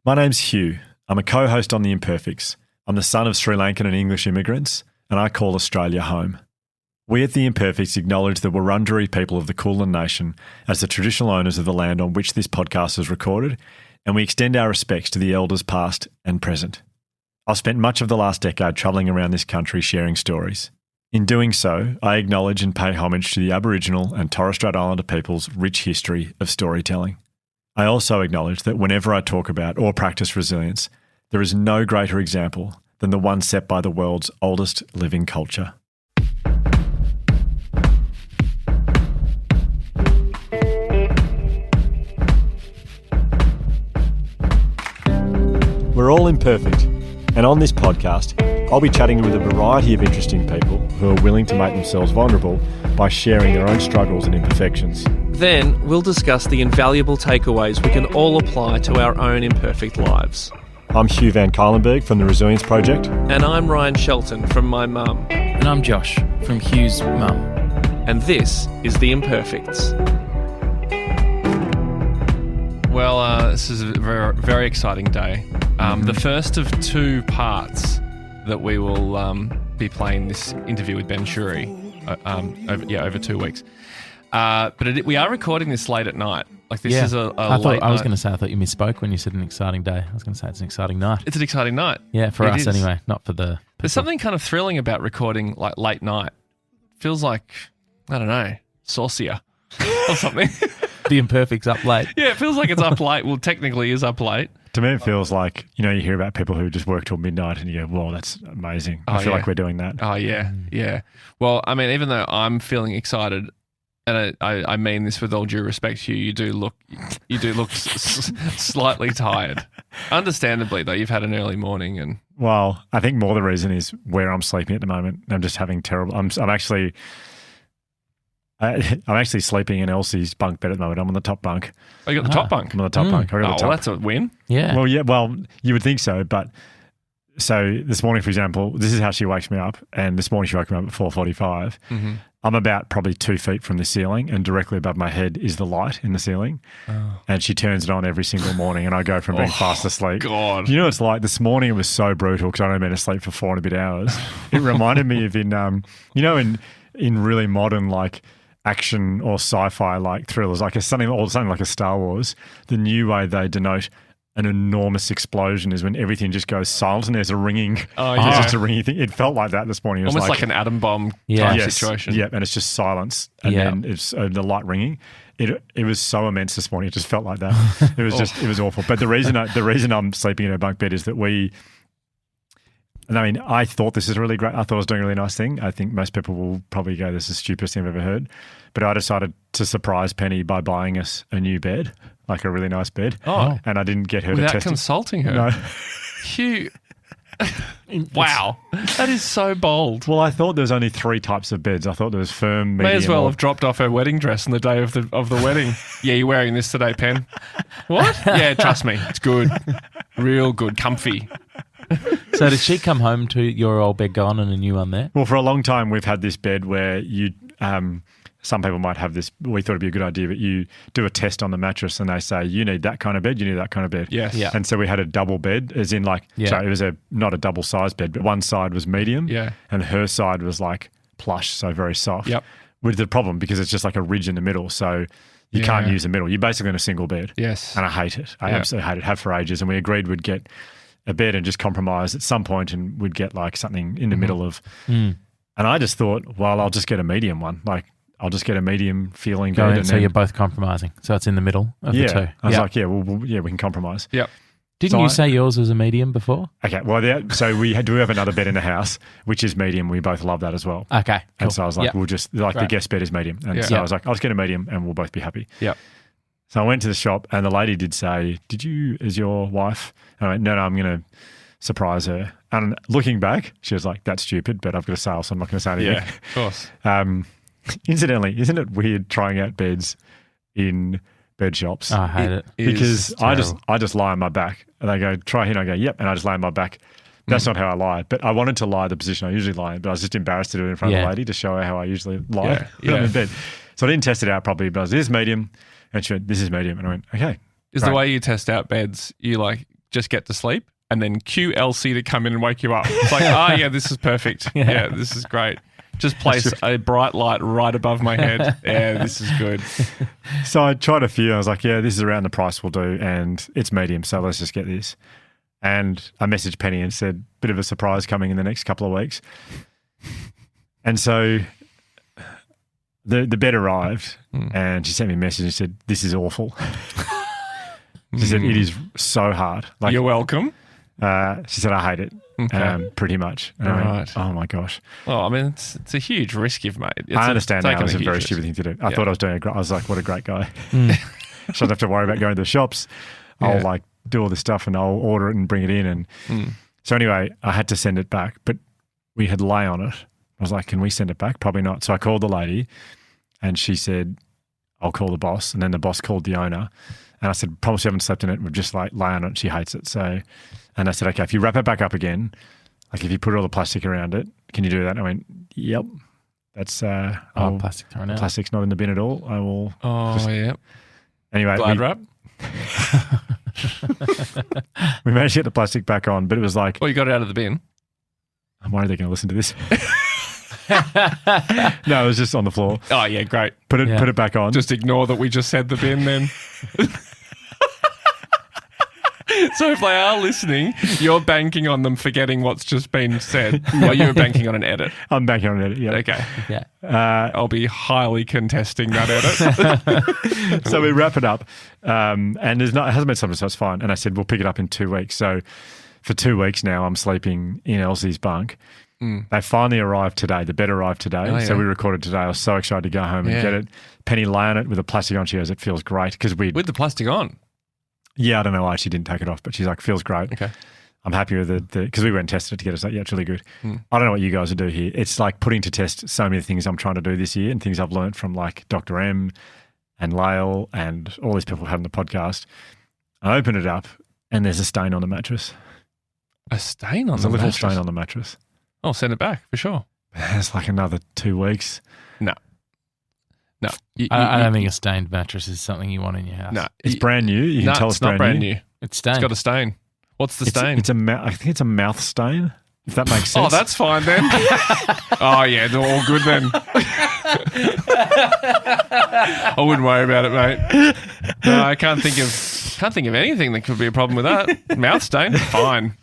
My name's Hugh. I'm a co-host on the Imperfects. I'm the son of Sri Lankan and English immigrants, and I call Australia home. We at the Imperfects acknowledge the Wurundjeri people of the Kulin Nation as the traditional owners of the land on which this podcast is recorded, and we extend our respects to the elders past and present. I've spent much of the last decade travelling around this country sharing stories. In doing so, I acknowledge and pay homage to the Aboriginal and Torres Strait Islander people's rich history of storytelling. I also acknowledge that whenever I talk about or practice resilience, there is no greater example than the one set by the world's oldest living culture. We're all imperfect, and on this podcast, I'll be chatting with a variety of interesting people who are willing to make themselves vulnerable by sharing their own struggles and imperfections. Then we'll discuss the invaluable takeaways we can all apply to our own imperfect lives. I'm Hugh Van Kylenberg from the Resilience Project. And I'm Ryan Shelton from my mum. And I'm Josh from Hugh's mum. And this is the Imperfects. Well, this is a very, very exciting day. The first of two parts that we will be playing this interview with Ben Shewry over 2 weeks. But we are recording this late at night. Like this is a late I was night. going to say, I thought you misspoke when you said an exciting day. I was going to say it's an exciting night. It's an exciting night. Yeah, for us is. anyway, not for the people. There's something kind of thrilling about recording like late night. Feels like, I don't know, saucier or something. The Imperfects up late. Yeah, it feels like it's up late. Well, technically is up late. To me, it feels like, you hear about people who just work till midnight and you go, whoa, that's amazing. I feel like we're doing that. Oh, yeah, yeah. Well, I mean, even though I'm feeling excited, and I mean this with all due respect, Hugh, you do look slightly tired. Understandably, though, you've had an early morning and... Well, I think more the reason is where I'm sleeping at the moment. I'm just having terrible... I'm actually sleeping in Elsie's bunk bed at the moment. I'm on the top bunk. Oh, you got the top bunk? I'm on the top bunk. I got the top. Well, that's a win. Yeah. Well, yeah. Well, you would think so, but so this morning, for example, this is how she wakes me up. And this morning she woke me up at 4:45. Mm-hmm. I'm about probably 2 feet from the ceiling, and directly above my head is the light in the ceiling. Oh. And she turns it on every single morning, and I go from being fast asleep. God. You know, it's like this morning it was so brutal because I'd only been asleep for 4 and a bit hours. It reminded me of in really modern like action or sci-fi like thrillers, like something like a Star Wars, the new way they denote an enormous explosion is when everything just goes silent and there's a ringing. Oh, yeah. It's just a ringing thing. It felt like that this morning. It was almost like an atom bomb type situation. Yeah, and it's just silence and then it's the light ringing. It was so immense this morning. It just felt like that. It was it was awful. But the reason I'm sleeping in a bunk bed is that I thought this is really great. I thought I was doing a really nice thing. I think most people will probably go, this is the stupidest thing I've ever heard. But I decided to surprise Penny by buying us a new bed, like a really nice bed. Oh. And I didn't get her Without to test consulting her? No. Hugh. Wow. That is so bold. Well, I thought there was only 3 types of beds. I thought there was firm, medium. May as well have dropped off her wedding dress on the day of the wedding. Yeah, you're wearing this today, Pen. What? Yeah, trust me. It's good. Real good. Comfy. So did she come home to your old bed gone and a new one there? Well, for a long time, we've had this bed where some people might have this. We thought it'd be a good idea, but you do a test on the mattress and they say, you need that kind of bed, you need that kind of bed. Yes. Yeah. And so we had a double bed, as in so it was not a double size bed, but one side was medium and her side was like plush, so very soft. Yep. With the problem, because it's just like a ridge in the middle, so you can't use the middle. You're basically in a single bed. Yes. And I hate it. I absolutely hate it. Have for ages. And we agreed we'd get a bed and just compromise at some point and we'd get like something in the middle of... And I just thought, well, I'll just get a medium one. Like, I'll just get a medium feeling bed. So you're both compromising. So it's in the middle of the two. I was like, we can compromise. Yep. Didn't you say yours was a medium before? Okay, well, so we do have another bed in the house, which is medium. We both love that as well. Okay, cool. And so I was like, we'll just, the guest bed is medium. And so I was like, I'll just get a medium and we'll both be happy. Yep. So I went to the shop and the lady did say, is your wife? And I went, no, I'm going to surprise her. And looking back, she was like, that's stupid, but I've got a sale, so I'm not going to say anything. Yeah, of course. Incidentally, isn't it weird trying out beds in bed shops? I hate it. Because I just lie on my back and they go, try here, and I go, yep, and I just lay on my back. That's not how I lie. But I wanted to lie the position I usually lie in, but I was just embarrassed to do it in front of the lady to show her how I usually lie when I'm in bed. So I didn't test it out properly, but I was, this is medium. And she went, this is medium. And I went, okay. Is the way you test out beds, you like just get to sleep, and then cue Elsie to come in and wake you up. It's like, yeah, this is perfect. Yeah, this is great. Just place a bright light right above my head. Yeah, this is good. So I tried a few. I was like, yeah, this is around the price we'll do, and it's medium, so let's just get this. And I messaged Penny and said, bit of a surprise coming in the next couple of weeks. And so the bed arrived, and she sent me a message and said, this is awful. She said, it is so hard. Like, you're welcome. She said, I hate it, pretty much. And I went, oh, my gosh. Well, I mean, it's a huge risk you've made. I understand now. It's a very stupid thing to do. I thought I was doing I was like, what a great guy. So I don't have to worry about going to the shops. I'll like do all this stuff and I'll order it and bring it in. And so anyway, I had to send it back, but we had lay on it. I was like, can we send it back? Probably not. So I called the lady and she said, I'll call the boss. And then the boss called the owner. And I said, promise you haven't slept in it. We've just like lay on it. She hates it. So, and I said, okay, if you wrap it back up again, like if you put all the plastic around it, can you do that? And I went, yep. That's plastic thrown out. Plastic's not in the bin at all. I will. Yep. Anyway, Glad wrap. We managed to get the plastic back on, but it was like, well, you got it out of the bin. I'm worried they're going to listen to this. No, it was just on the floor. Oh yeah, great. Put it back on. Just ignore that we just said the bin then. So if they are listening, you're banking on them forgetting what's just been said. Or you're banking on an edit. I'm banking on an edit, yeah. Okay. Yeah. I'll be highly contesting that edit. So we wrap it up, and it hasn't been something, so it's fine. And I said, we'll pick it up in 2 weeks. So for 2 weeks now, I'm sleeping in Elsie's bunk. They finally arrived today. The bed arrived today. Oh, yeah. So we recorded today. I was so excited to go home and get it. Penny lay on it with the plastic on. She goes, it feels great. Because with the plastic on? Yeah, I don't know why she didn't take it off, but she's like, feels great. Okay. I'm happy with it because we went and tested it together. So yeah, it's really good. I don't know what you guys would do here. It's like putting to test so many things I'm trying to do this year and things I've learned from like Dr. M and Lael and all these people who've had on the podcast. I open it up and there's a stain on the mattress. A stain on There's the a little mattress? stain on the mattress. I'll send it back for sure. It's like another 2 weeks. No. I don't think a stained mattress is something you want in your house. No. It's brand new. You can tell it's not brand new. It's stained. It's got a stain. What's the stain? I think it's a mouth stain, if that makes sense. Oh, that's fine then. Oh, yeah, they're all good then. I wouldn't worry about it, mate. No, I can't think of anything that could be a problem with that. Mouth stain? Fine.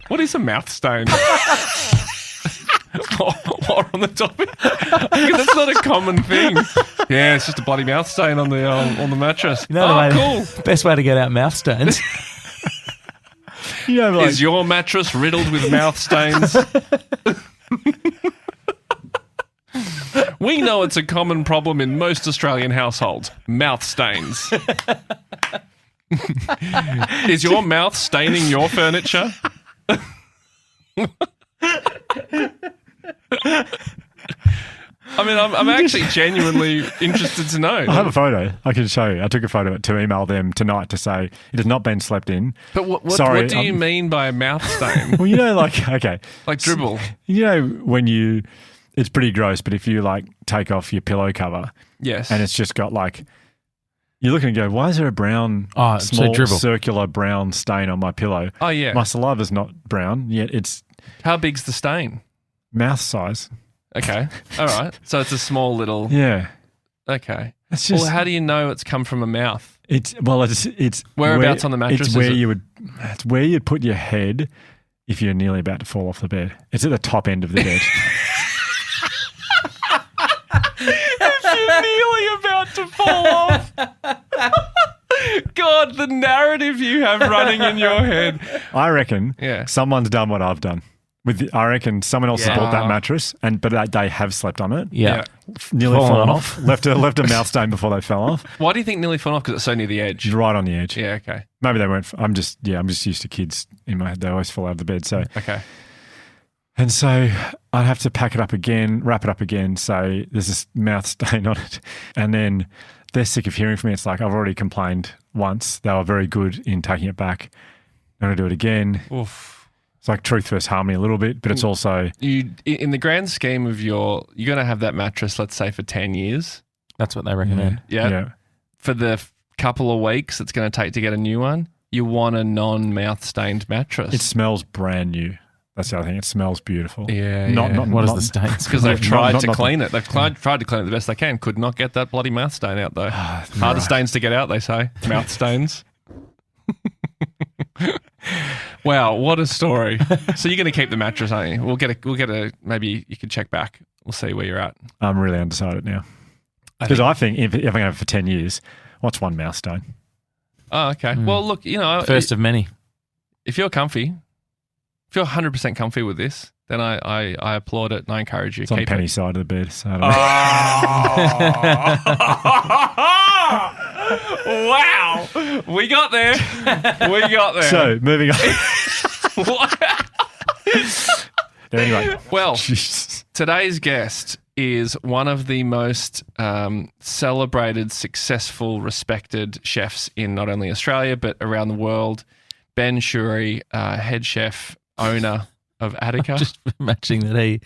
What is a mouth stain? Or on the topic? That's not a common thing. Yeah, it's just a bloody mouth stain on the mattress. You know cool. Best way to get out mouth stains. Is your mattress riddled with mouth stains? We know it's a common problem in most Australian households. Mouth stains. Is your mouth staining your furniture? I mean, I'm actually genuinely interested to know. I have a photo. I can show you. I took a photo to email them tonight to say it has not been slept in. But what do you mean by a mouth stain? Well, you know, like, okay. Like dribble. You know, when it's pretty gross, but if you like take off your pillow cover. Yes. And it's just got like, you look and go, why is there a brown, small, circular brown stain on my pillow? Oh, yeah. My saliva's not brown, yet it's... How big's the stain? Mouth size. Okay. All right. So it's a small little... Yeah. Okay. It's just... Well, how do you know it's come from a mouth? It's Whereabouts on the mattress it's where it's where you'd put your head if you're nearly about to fall off the bed. It's at the top end of the bed. If you're nearly about to fall off. God, the narrative you have running in your head. I reckon someone's done what I've done. I reckon someone else has bought that mattress, but they have slept on it. Yeah. Nearly fallen off. Left a mouth stain before they fell off. Why do you think nearly fallen off? Because it's so near the edge. Right on the edge. Yeah, okay. Maybe they weren't. I'm just used to kids in my head. They always fall out of the bed. So okay. And so I'd have to pack it up again, wrap it up again, say there's this mouth stain on it. And then they're sick of hearing from me. It's like I've already complained once. They were very good in taking it back. I'm going to do it again. Oof. It's like truth versus harmony a little bit, but it's also... In the grand scheme of you're going to have that mattress, let's say, for 10 years. That's what they recommend. Yeah. For the couple of weeks it's going to take to get a new one, you want a non-mouth stained mattress. It smells brand new. That's the other thing. It smells beautiful. Yeah. What is the stains? Because they've tried to clean it. They've Yeah. tried to clean it the best they can. Could not get that bloody mouth stain out though. Harder stains to get out, they say. Mouth stains. Wow, what a story! So you're going to keep the mattress, aren't you? We'll get a. Maybe you can check back. We'll see where you're at. I'm really undecided now. Because I think if I'm going to have it for 10 years, what's one mouth stain? Oh, okay. Well, look, First of many. if you're comfy, if you're 100% comfy with this, then I applaud it and I encourage you. It's on keep Penny's side of the bed. So I don't know. Wow, we got there. So moving on. Anyway, Well, Jesus. today's guest is one of the most celebrated, successful, respected chefs in not only Australia but around the world. Ben Shewry, head chef, owner of Attica. Just matching that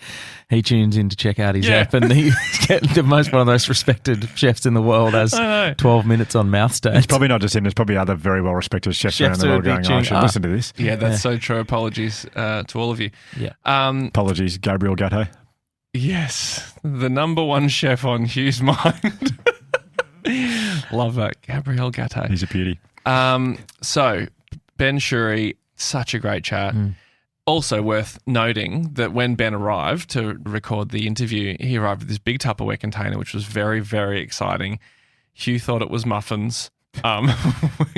he tunes in to check out his Yeah. app, and he's getting the most one of the most respected chefs in the world has I know. 12 minutes on mouth stains. It's probably not just him. There's probably other very well-respected chefs around the who world would be going, I tuning- should listen to this. Yeah, that's so true. Apologies to all of you. Yeah. Apologies, Gabriel Gatto. Yes, the number one chef on Hugh's mind. Love that. Gabriel Gatto. He's a beauty. So, Ben Shewry, such a great chat. Also worth noting that when Ben arrived to record the interview, he arrived with this big Tupperware container, which was very, very exciting. Hugh thought it was muffins.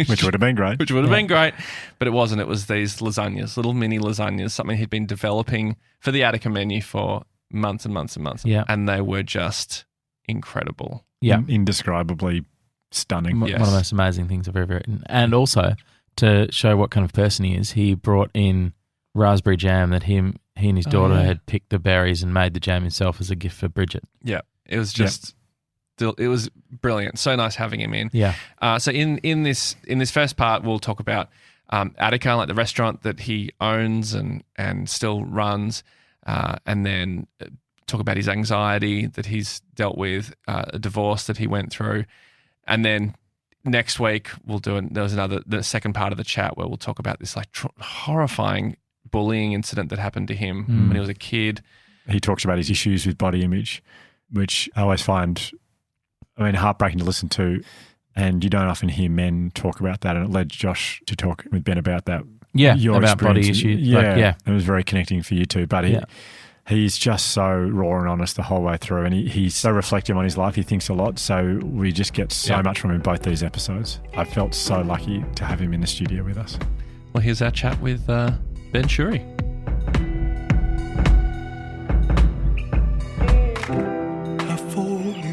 Which would have been great. Which would have been great, but it wasn't. It was these lasagnas, little mini lasagnas, something he'd been developing for the Attica menu for months and months and months. Yeah. And they were just incredible. Yeah. Indescribably stunning. Yes. One of the most amazing things I've ever eaten. And also, to show what kind of person he is, he brought in raspberry jam that he and his daughter had picked the berries and made the jam himself as a gift for Bridget. Yeah. It was just, it was brilliant. So nice having him in. Yeah. So in this first part, we'll talk about Attica, like the restaurant that he owns and still runs, and then talk about his anxiety that he's dealt with, a divorce that he went through, and then next week we'll do. There was the second part of the chat where we'll talk about this like horrifying bullying incident that happened to him when he was a kid. He talks about his issues with body image, which I always find, heartbreaking to listen to. And you don't often hear men talk about that. And it led Josh to talk with Ben about that. Yeah, Your about body experience. issues. Yeah. It was very connecting for you too. But Yeah. he's just so raw and honest the whole way through. And he's so reflective on his life. He thinks a lot. So we just get so much from him both these episodes. I felt so lucky to have him in the studio with us. Well, here's our chat with Ben Shewry.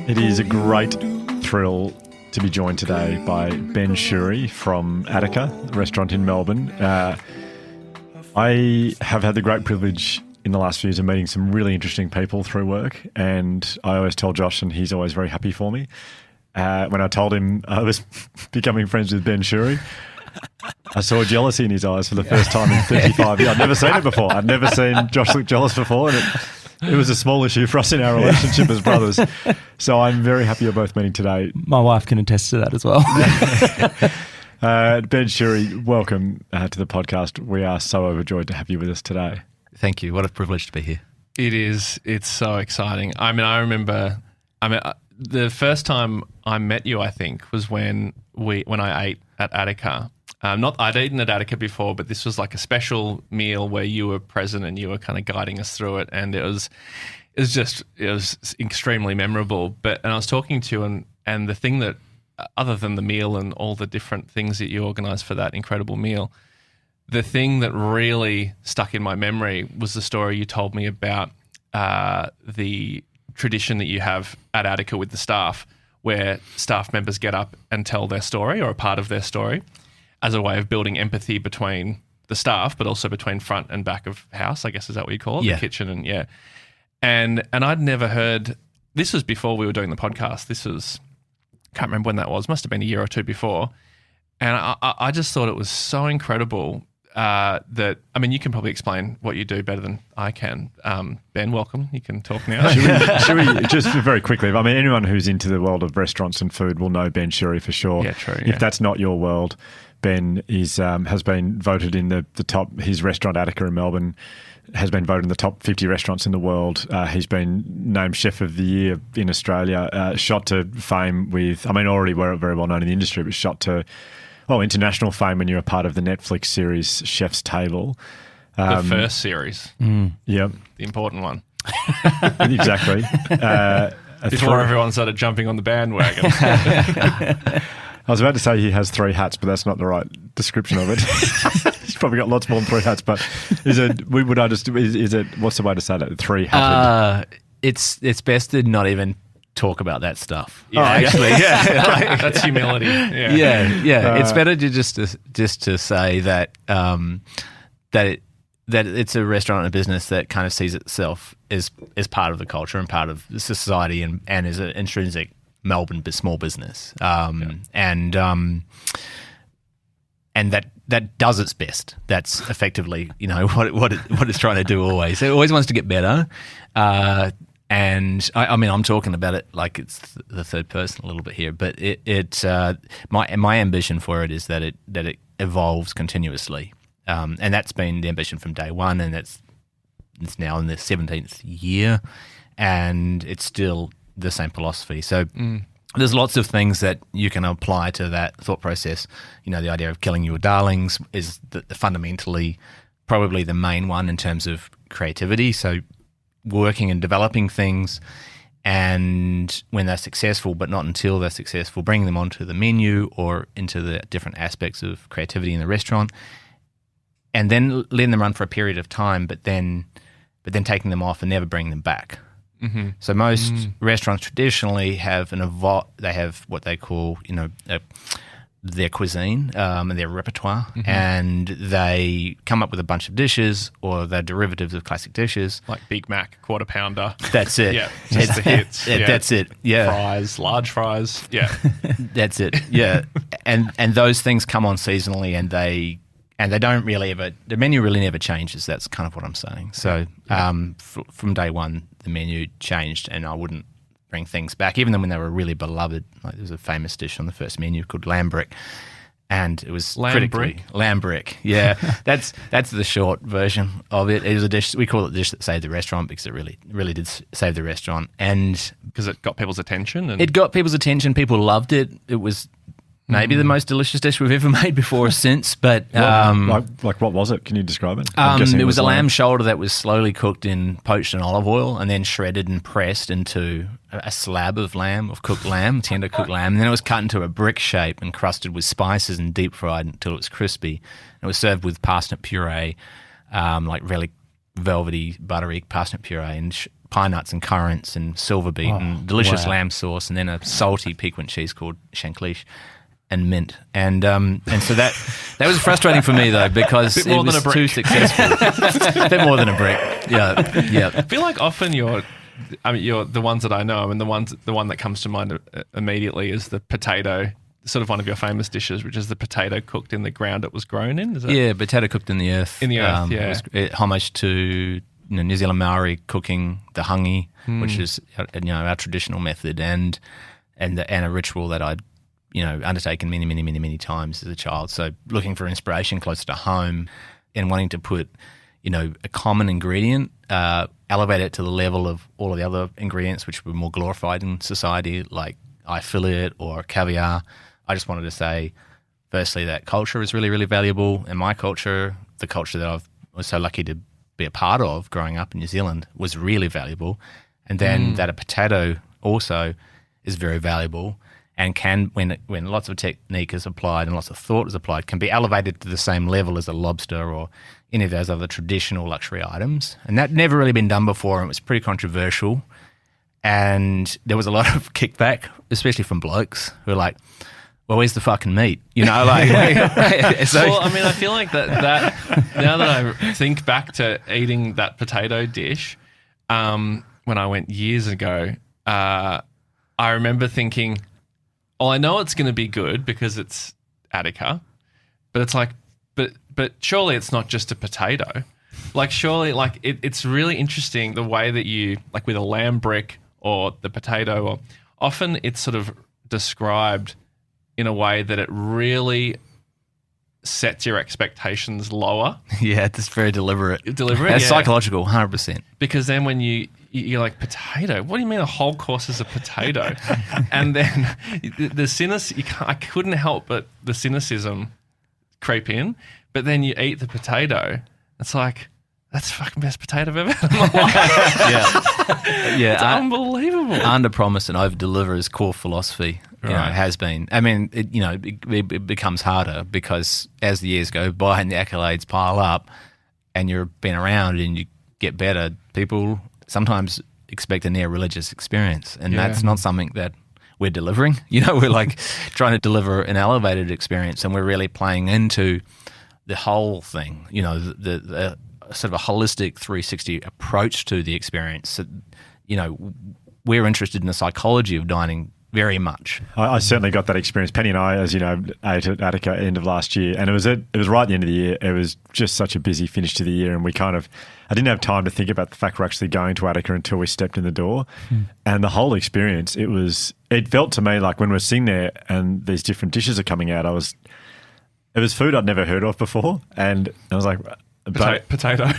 It is a great thrill to be joined today by Ben Shewry from Attica, a restaurant in Melbourne. I have had the great privilege in the last few years of meeting some really interesting people through work, and I always tell Josh, and he's always very happy for me. When I told him I was becoming friends with Ben Shewry, I saw jealousy in his eyes for the first time in 35 years. I'd never seen it before. I'd never seen Josh look jealous before, and it was a small issue for us in our relationship as brothers. So I'm very happy you're both meeting today. My wife can attest to that as well. Ben Shewry, welcome to the podcast. We are so overjoyed to have you with us today. Thank you. What a privilege to be here. It is. It's so exciting. I remember. The first time I met you, I think, was when I ate at Attica. I'd eaten at Attica before, but this was like a special meal where you were present and you were kind of guiding us through it, and it was extremely memorable. And I was talking to you, and the thing that, other than the meal and all the different things that you organised for that incredible meal, the thing that really stuck in my memory was the story you told me about the tradition that you have at Attica with the staff, where staff members get up and tell their story or a part of their story as a way of building empathy between the staff, but also between front and back of house, I guess is that what you call it? Yeah. The kitchen and I'd never heard, this was before we were doing the podcast. This was, can't remember when that was, must have been a year or two before. And I just thought it was so incredible that, I mean, you can probably explain what you do better than I can. Ben, welcome. You can talk now. Should we just very quickly? I mean, anyone who's into the world of restaurants and food will know Ben Shewry for sure. Yeah, true. If that's not your world, Ben has been voted in the top. His restaurant Attica in Melbourne has been voted in the top 50 restaurants in the world. He's been named Chef of the Year in Australia. Shot to fame with, I mean, already very well known in the industry, but shot to international fame when you're a part of the Netflix series Chef's Table. The first series. Yep. The important one. Exactly. Before everyone started jumping on the bandwagon. I was about to say he has 3 hats, but that's not the right description of it. He's probably got lots more than 3 hats, but is it, what's the way to say that? 3-hatted? It's best to not even talk about that stuff. Yeah, actually, yeah. That's humility. Yeah. It's better to just to say that that it's a restaurant and a business that kind of sees itself as part of the culture and part of the society and is an intrinsic Melbourne small business. And that does its best. That's effectively, what it's trying to do always. It always wants to get better. And I mean, I'm talking about it like it's the third person a little bit here, but my ambition for it is that it evolves continuously, and that's been the ambition from day one, and it's now in the 17th year, and it's still the same philosophy. So there's lots of things that you can apply to that thought process. The idea of killing your darlings is fundamentally probably the main one in terms of creativity. So working and developing things, and when they're successful, but not until they're successful, bringing them onto the menu or into the different aspects of creativity in the restaurant, and then letting them run for a period of time, but then taking them off and never bringing them back. Mm-hmm. So most restaurants traditionally have they have what they call their cuisine and their repertoire, and they come up with a bunch of dishes, or they're derivatives of classic dishes. Like Big Mac, Quarter Pounder. That's it. Yeah, just the hits. Yeah. That's it. Yeah. Fries, large fries. Yeah. That's it. Yeah. And those things come on seasonally, and they don't really ever, the menu really never changes. That's kind of what I'm saying. So from day one, the menu changed, and I wouldn't bring things back, even when they were really beloved. Like there was a famous dish on the first menu called lamb brick, and it was lamb brick. Yeah, that's the short version of it. It was a dish, we call it the dish that saved the restaurant, because it really did save the restaurant, and because it got people's attention. It got people's attention. People loved it. It was maybe the most delicious dish we've ever made before or since. But like what was it? Can you describe it? It was a lamb shoulder that was slowly cooked in poached in olive oil, and then shredded and pressed into a slab of cooked lamb, tender cooked lamb. And then it was cut into a brick shape and crusted with spices and deep fried until it was crispy. And it was served with parsnip puree, like really velvety, buttery parsnip puree, and pine nuts and currants and silver beet and delicious lamb sauce, and then a salty piquant cheese called shanklish and mint. And so that was frustrating for me, though, because it was too successful. A bit more than a brick. Yeah. I feel like often you're the ones that I know, and the one that comes to mind immediately is the potato, sort of one of your famous dishes, which is the potato cooked in the ground it was grown in. Is it? Yeah, potato cooked in the earth. In the earth, homage to New Zealand Maori cooking the hangi, which is our traditional method, and a ritual that I'd undertaken many times as a child. So looking for inspiration closer to home, and wanting to put a common ingredient, elevate it to the level of all of the other ingredients which were more glorified in society, like eye fillet or caviar. I just wanted to say, firstly, that culture is really, really valuable, and my culture, the culture that I was so lucky to be a part of growing up in New Zealand, was really valuable. And then that a potato also is very valuable, and can, when lots of technique is applied and lots of thought is applied, can be elevated to the same level as a lobster or any of those other traditional luxury items. And that never really been done before, and it was pretty controversial. And there was a lot of kickback, especially from blokes who were like, well, where's the fucking meat? So, well, I mean, I feel like that now that I think back to eating that potato dish, when I went years ago, I remember thinking, I know it's going to be good because it's Attica, but it's like, but but surely it's not just a potato. Like, surely, like, it's really interesting the way that you, like with a lamb brick or the potato, or often it's sort of described in a way that it really sets your expectations lower. Yeah, it's very deliberate. Deliberate, It's yeah. psychological, 100%. Because then when you're like, potato? What do you mean a whole course is a potato? And then I couldn't help but the cynicism creep in. But then you eat the potato. It's like, that's the fucking best potato I've ever had in my life. Yeah, It's unbelievable. Under promise and over deliver is core philosophy. You know, Right. it has been. I mean, it becomes harder because as the years go by and the accolades pile up, and you've been around and you get better, people sometimes expect a near religious experience, and Yeah. that's not something that we're delivering. You know, we're like trying to deliver an elevated experience, and we're really playing into the whole thing. You know, the sort of a holistic 360 approach to the experience. So, you know, we're interested in the psychology of dining very much. I certainly got that experience. Penny and I, as you know, ate at Attica end of last year, and it was right at the end of the year. It was just such a busy finish to the year, and I didn't have time to think about the fact we're actually going to Attica until we stepped in the door. And the whole experience, it felt to me like when we're sitting there and these different dishes are coming out, it was food I'd never heard of before, and I was like, Potato.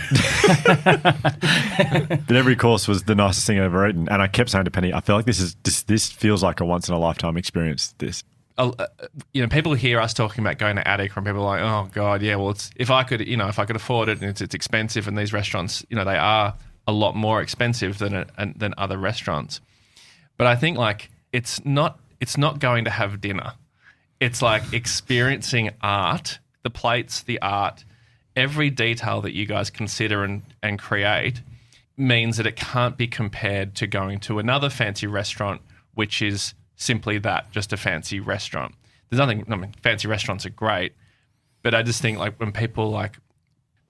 but every course was the nicest thing I've ever eaten. And I kept saying to Penny, I feel like this feels like a once in a lifetime experience. This, You know, people hear us talking about going to Attica, and people are like, "Oh God, yeah. Well, if I could afford it, and it's expensive, and these restaurants, you know, they are a lot more expensive than other restaurants." But I think like it's not going to have dinner. It's like experiencing art, the plates, the art. Every detail that you guys consider and create means that it can't be compared to going to another fancy restaurant, which is simply that, just a fancy restaurant. There's nothing, I mean, fancy restaurants are great, but I just think like when people like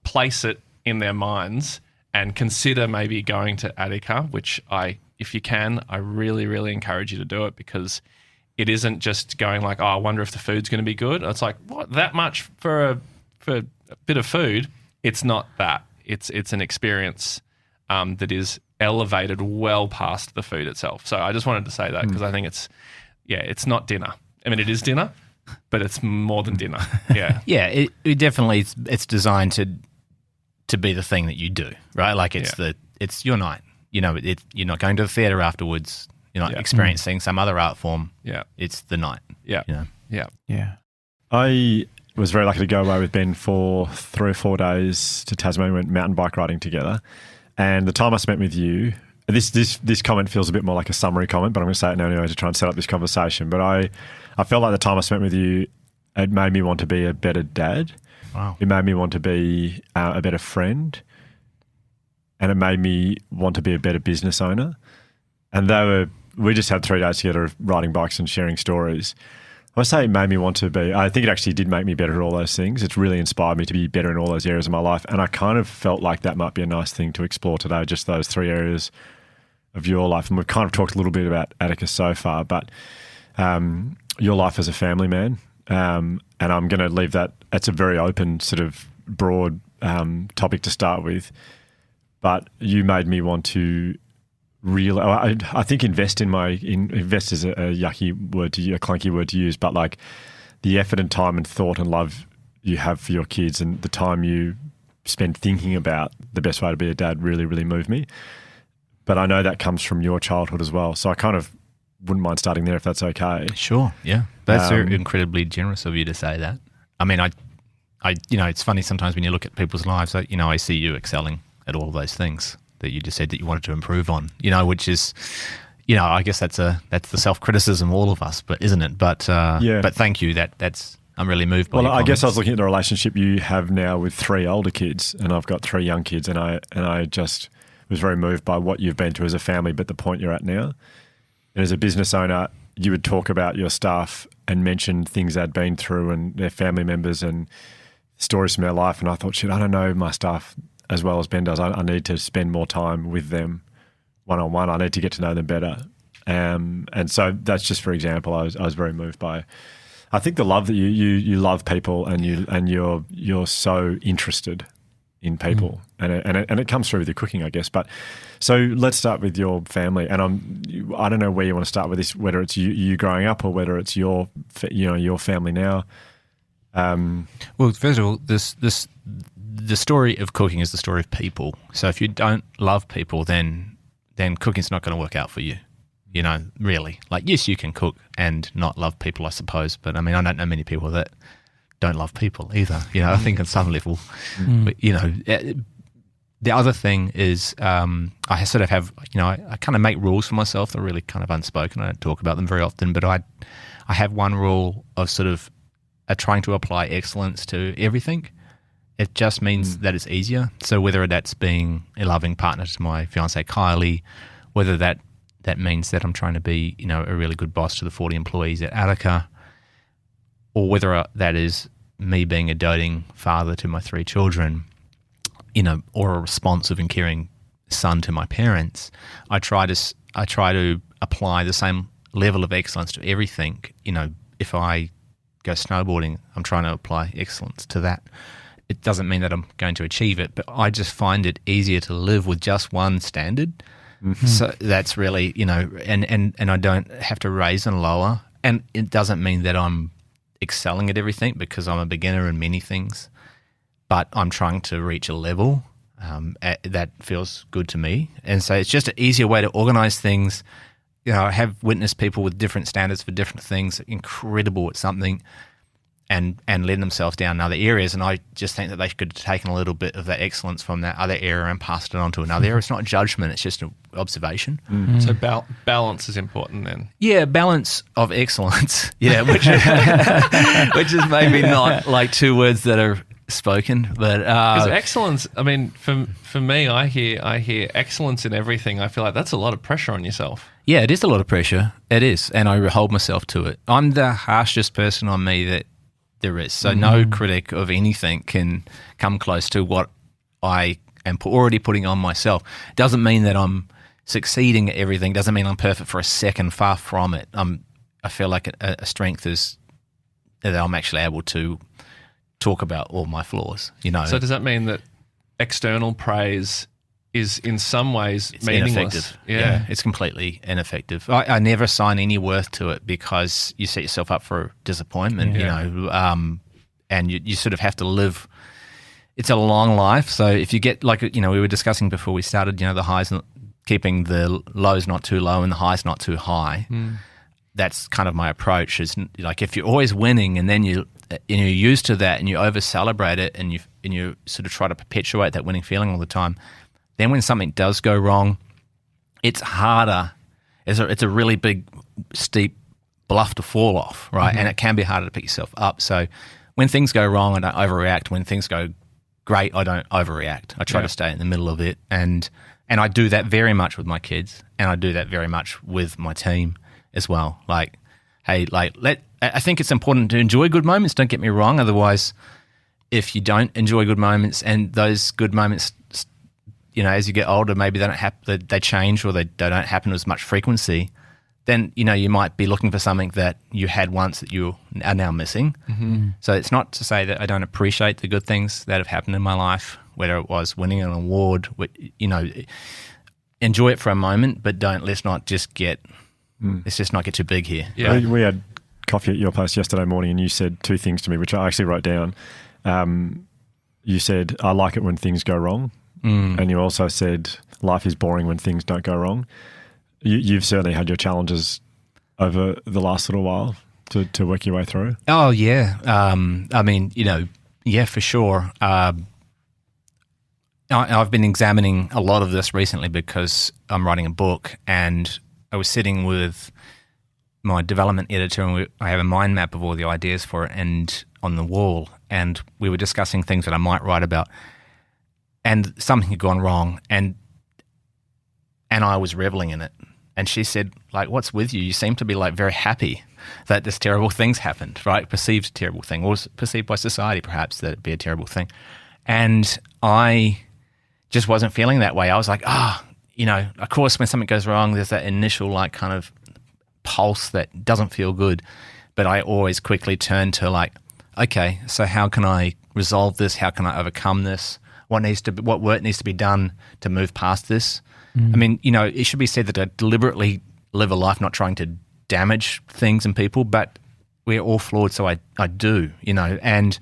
place it in their minds and consider maybe going to Attica, which if you can, I really, really encourage you to do it, because it isn't just going like, oh, I wonder if the food's going to be good. It's like, what, that much for a bit of food? It's not that. It's an experience that is elevated well past the food itself. So I just wanted to say that because I think it's not dinner. I mean, it is dinner, but it's more than dinner. Yeah. Yeah, it definitely it's designed to be the thing that you do, right? Like it's your night. You know, you're not going to the theatre afterwards. You're not experiencing some other art form. Yeah. It's the night. Yeah. You know? Yeah. Yeah. I was very lucky to go away with Ben for 3 or 4 days to Tasmania. We went mountain bike riding together. And the time I spent with you, this comment feels a bit more like a summary comment, but I'm going to say it now anyway to try and set up this conversation. But I felt like the time I spent with you, it made me want to be a better dad. Wow. It made me want to be a better friend. And it made me want to be a better business owner. And we just had 3 days together of riding bikes and sharing stories. I would say it made me want to be, I think it actually did make me better at all those things. It's really inspired me to be better in all those areas of my life. And I kind of felt like that might be a nice thing to explore today, just those 3 areas of your life. And we've kind of talked a little bit about Attica so far, but your life as a family man. And I'm going to leave that, it's a very open sort of broad topic to start with. But you made me want to really, I think invest is a yucky word a clunky word to use, but like the effort and time and thought and love you have for your kids and the time you spend thinking about the best way to be a dad really, really moved me. But I know that comes from your childhood as well. So I kind of wouldn't mind starting there if that's okay. Sure. Yeah. That's incredibly generous of you to say that. I mean, I it's funny sometimes when you look at people's lives, I see you excelling at all of those things that you just said that you wanted to improve on, which is, I guess that's the self-criticism of all of us, but isn't it? But but thank you. I'm really moved by. Well, your I comments. guess I was looking at the relationship you have now with 3 older kids, and I've got 3 young kids, and I just was very moved by what you've been through as a family, but the point you're at now. And as a business owner, you would talk about your staff and mention things they'd been through and their family members and stories from their life. And I thought, shit, I don't know my staff as well as Ben does. I need to spend more time with them one-on-one. I need to get to know them better. And so that's just, for example, I was very moved by I think the love that you love people and you're so interested in people, and it comes through with your cooking, I guess. But so let's start with your family, and I don't know where you want to start with this, whether it's you growing up or whether it's your family now. Well, first of all, the story of cooking is the story of people. So if you don't love people, then cooking's not going to work out for you. You know, really. Like, yes, you can cook and not love people, I suppose. But I mean, I don't know many people that don't love people either. You know, I think on some level, but, you know, the other thing is I sort of have, you know, I kind of make rules for myself. They're really kind of unspoken. I don't talk about them very often, but I have one rule of sort of trying to apply excellence to everything. It just means that it's easier. So whether that's being a loving partner to my fiancée Kylie, whether that means that I'm trying to be, you know, a really good boss to the 40 employees at Attica, or whether that is me being a doting father to my 3 children, you know, or a responsive and caring son to my parents, I try to apply the same level of excellence to everything. You know, if I go snowboarding, I'm trying to apply excellence to that. It doesn't mean that I'm going to achieve it, but I just find it easier to live with just one standard. Mm-hmm. So that's really, you know, and I don't have to raise and lower. And it doesn't mean that I'm excelling at everything, because I'm a beginner in many things, but I'm trying to reach a level that feels good to me. And so it's just an easier way to organize things. You know, I have witnessed people with different standards for different things, incredible at something, and letting themselves down in other areas. And I just think that they could have taken a little bit of that excellence from that other area and passed it on to another area. It's not judgment, it's just an observation. So balance is important then. Yeah, balance of excellence. Yeah, which is maybe not like 2 words that are spoken, but because excellence, I mean, for me, I hear excellence in everything. I feel like that's a lot of pressure on yourself. Yeah, it is a lot of pressure. It is, and I hold myself to it. I'm the harshest person on me that there is. So no critic of anything can come close to what I am already putting on myself. Doesn't mean that I'm succeeding at everything. Doesn't mean I'm perfect for a second. Far from it. I feel like a strength is that I'm actually able to talk about all my flaws. You know. So does that mean that external praise is in some ways meaningless? Ineffective. Yeah, it's completely ineffective. I never assign any worth to it, because you set yourself up for disappointment, you know, and you sort of have to live. It's a long life. So if you get, like, you know, we were discussing before we started, you know, the highs, keeping the lows not too low and the highs not too high. That's kind of my approach, is like, if you're always winning and then you're used to that and you over celebrate it and you sort of try to perpetuate that winning feeling all the time, then when something does go wrong, it's harder. It's a really big, steep bluff to fall off, right? And it can be harder to pick yourself up. So when things go wrong, I don't overreact. When things go great, I don't overreact. I try to stay in the middle of it. And I do that very much with my kids, and I do that very much with my team as well. Like, hey, I think it's important to enjoy good moments, don't get me wrong. Otherwise, if you don't enjoy good moments, and those good moments, you know, as you get older, maybe they don't happen, they change, or they don't happen with as much frequency, then, you know, you might be looking for something that you had once that you are now missing. So it's not to say that I don't appreciate the good things that have happened in my life, whether it was winning an award, you know, enjoy it for a moment, but let's not just get too big here. Yeah. We had coffee at your place yesterday morning, and you said 2 things to me, which I actually wrote down. You said, I like it when things go wrong. And you also said, life is boring when things don't go wrong. You've certainly had your challenges over the last little while to work your way through. Oh, yeah. I mean, you know, yeah, for sure. I've been examining a lot of this recently because I'm writing a book, and I was sitting with my development editor, and I have a mind map of all the ideas for it and on the wall, and we were discussing things that I might write about. And something had gone wrong, and I was reveling in it. And she said, like, what's with you? You seem to be, like, very happy that this terrible thing's happened, right? Perceived terrible thing, or perceived by society perhaps that it'd be a terrible thing. And I just wasn't feeling that way. I was like, you know, of course when something goes wrong, there's that initial, like, kind of pulse that doesn't feel good. but I always quickly turn to like, okay, so how can I resolve this? How can I overcome this? What work needs to be done to move past this? I mean, you know, it should be said that I deliberately live a life not trying to damage things and people, but we're all flawed, so I do, you know. And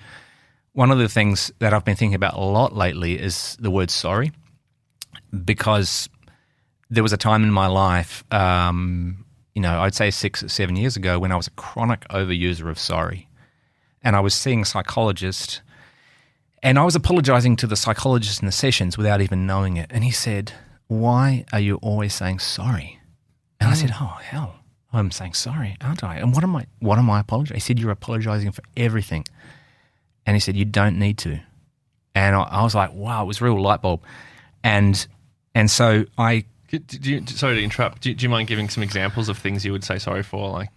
one of the things that I've been thinking about a lot lately is the word sorry, because there was a time in my life, you know, I'd say 6 or 7 years ago when I was a chronic overuser of sorry. And I was seeing a psychologist, and I was apologizing to the psychologist in the sessions without even knowing it. And he said, "Why are you always saying sorry?" And I said, "Oh, hell, I'm saying sorry, aren't I? And what am I apologizing?" He said, "You're apologizing for everything." And he said, "You don't need to." And I was like, wow, it was a real light bulb. And so I... Sorry to interrupt. Do you mind giving some examples of things you would say sorry for? Like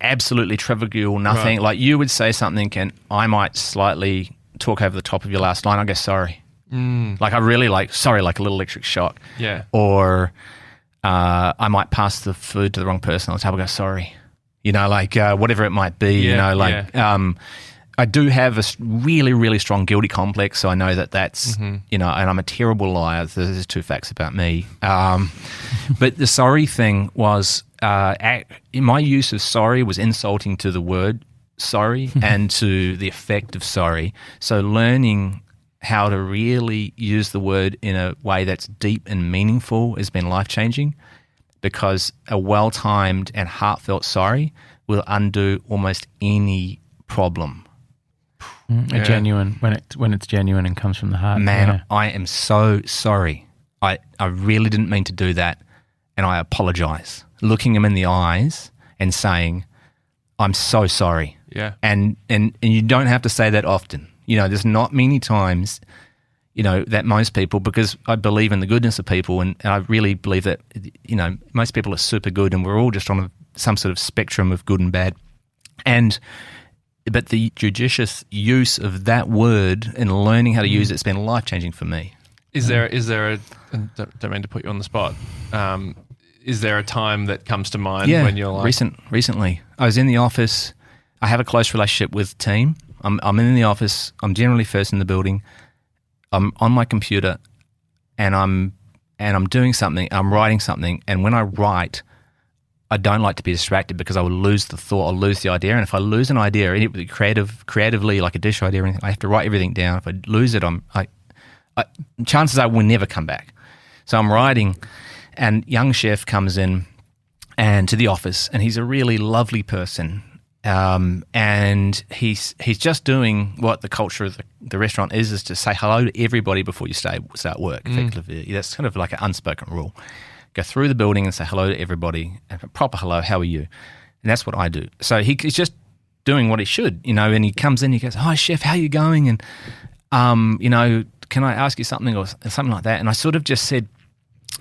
absolutely trivial, nothing. Right. Like you would say something and I might slightly talk over the top of your last line. I go, sorry. Like I really like, sorry, like a little electric shock. Yeah. Or I might pass the food to the wrong person on the table. Go, sorry. You know, like whatever it might be, you know, like I do have a really, really strong guilty complex. So I know that's, you know, and I'm a terrible liar. There's 2 facts about me. But the sorry thing was, my use of sorry was insulting to the word sorry and to the effect of sorry. So learning how to really use the word in a way that's deep and meaningful has been life-changing, because a well-timed and heartfelt sorry will undo almost any problem. A genuine, when it's genuine and comes from the heart. Man, I am so sorry. I really didn't mean to do that, and I apologize. Looking him in the eyes and saying, "I'm so sorry." Yeah. And you don't have to say that often. You know, there's not many times, you know, that most people, because I believe in the goodness of people, and I really believe that, you know, most people are super good and we're all just on some sort of spectrum of good and bad. But the judicious use of that word and learning how to use it's been life-changing for me. Is there a don't mean to put you on the spot. Is there a time that comes to mind when you're like... recently. I was in the office. I have a close relationship with the team. I'm in the office. I'm generally first in the building. I'm on my computer and I'm doing something. I'm writing something. And when I write, I don't like to be distracted because I will lose the thought. I'll lose the idea. And if I lose an idea, creatively, like a dish idea or anything, I have to write everything down. If I lose it, chances are we'll never come back. So I'm writing, and young chef comes in and to the office, and he's a really lovely person. And he's just doing what the culture of the restaurant is to say hello to everybody before you start work. Effectively, that's kind of like an unspoken rule. Go through the building and say hello to everybody, a proper hello. How are you? And that's what I do. So he's just doing what he should, you know. And he comes in, he goes, "Hi, chef, how you going?" And you know, "Can I ask you something?" or something like that. And I sort of just said,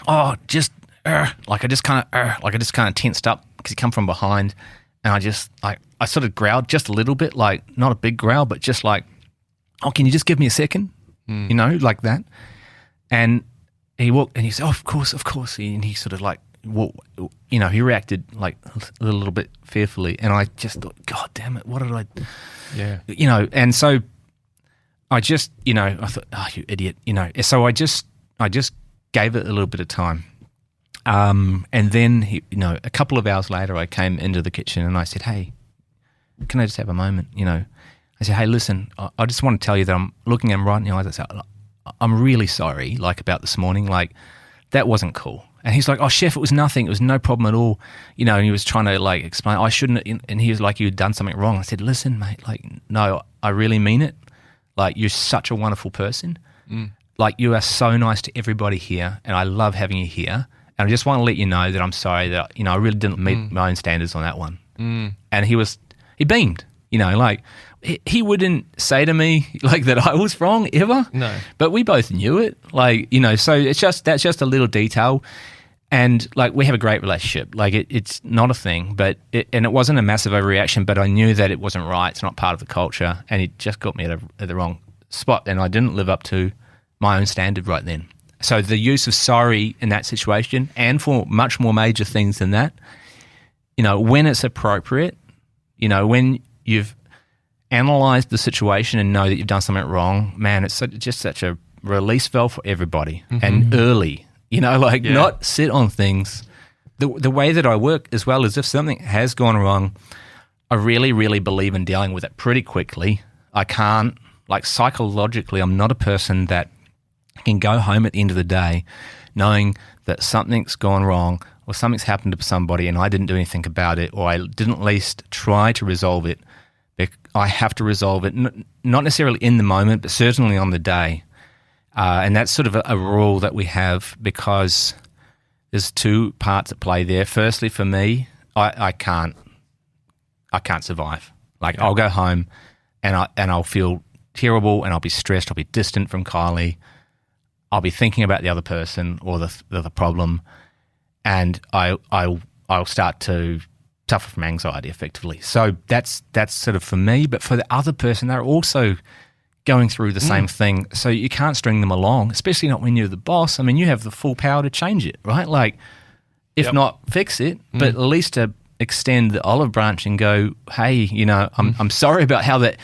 "Oh, just like I just kind of tensed up because he come from behind." And I sort of growled just a little bit, like not a big growl, but just like, "Oh, can you just give me a second?" You know, like that. And he walked and he said, "Oh, of course. And he sort of like, you know, he reacted like a little bit fearfully. And I just thought, God damn it, what did I, you know, and so I just, you know, I thought, "Oh, you idiot," you know. So I just gave it a little bit of time. And then, you know, a couple of hours later, I came into the kitchen and I said, "Hey, can I just have a moment?" You know, I said, "Hey, listen, I just want to tell you that I'm looking at him right in the eyes. I said, I'm really sorry, like about this morning, like that wasn't cool." And he's like, "Oh, chef, it was nothing. It was no problem at all." You know, and he was trying to like explain, "I shouldn't," and he was like, "You'd done something wrong." I said, "Listen, mate, like, no, I really mean it. Like, you're such a wonderful person. Like, you are so nice to everybody here, and I love having you here. And I just want to let you know that I'm sorry that, you know, I really didn't meet my own standards on that one." And he beamed, you know, like he wouldn't say to me like that I was wrong ever. No. But we both knew it, like, you know, so that's just a little detail. And like, we have a great relationship. Like it's not a thing, but it wasn't a massive overreaction, but I knew that it wasn't right. It's not part of the culture. And it just got me at the wrong spot. And I didn't live up to my own standard right then. So the use of sorry in that situation, and for much more major things than that, when it's appropriate, when you've analysed the situation and know that you've done something wrong, man, it's just such a release valve for everybody, and early, not sit on things. The way that I work as well is if something has gone wrong, I really, really believe in dealing with it pretty quickly. I can't, psychologically, I'm not a person that can go home at the end of the day knowing that something's gone wrong or something's happened to somebody and I didn't do anything about it, or I didn't at least try to resolve it. I have to resolve it, not necessarily in the moment, but certainly on the day. And that's sort of a rule that we have, because there's two parts at play there. Firstly, for me, I can't survive. I'll go home and I'll feel terrible, and I'll be stressed. I'll be distant from Kylie. I'll be thinking about the other person or the problem, and I'll start to suffer from anxiety effectively. So that's sort of for me. But for the other person, they're also going through the same thing. So you can't string them along, especially not when you're the boss. I mean, you have the full power to change it, right? If not fix it, but at least to extend the olive branch and go, hey, I'm sorry about how that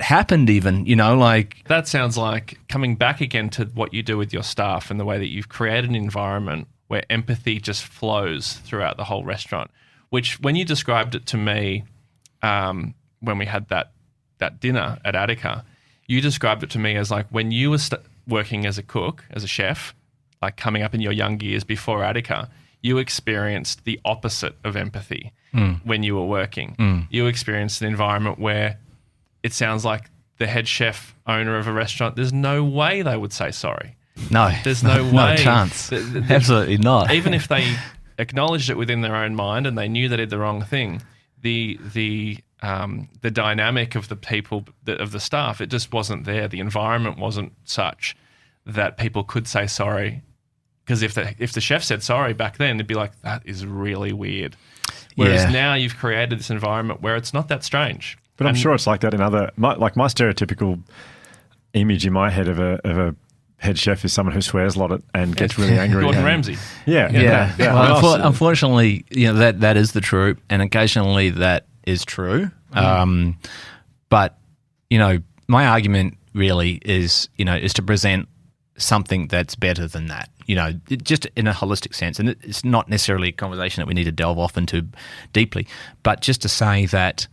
happened even, That sounds like coming back again to what you do with your staff and the way that you've created an environment where empathy just flows throughout the whole restaurant, which when you described it to me when we had that dinner at Attica, you described it to me as when you were working as a cook, as a chef, coming up in your young years before Attica, you experienced the opposite of empathy when you were working. You experienced an environment where it sounds like the head chef, owner of a restaurant, there's no way they would say sorry. No. There's no way. No chance. Absolutely not. Even if they acknowledged it within their own mind and they knew they did the wrong thing, the dynamic of the people, of the staff, it just wasn't there. The environment wasn't such that people could say sorry. Because if the chef said sorry back then, it'd be like, that is really weird. Whereas now you've created this environment where it's not that strange. But I'm sure it's like that in other, my stereotypical image in my head of a head chef is someone who swears a lot and gets really angry. Gordon Ramsay. Yeah. Well, unfortunately, that is the truth, and occasionally that is true. But my argument really is to present something that's better than that. Just in a holistic sense, and it's not necessarily a conversation that we need to delve off into deeply, but just to say that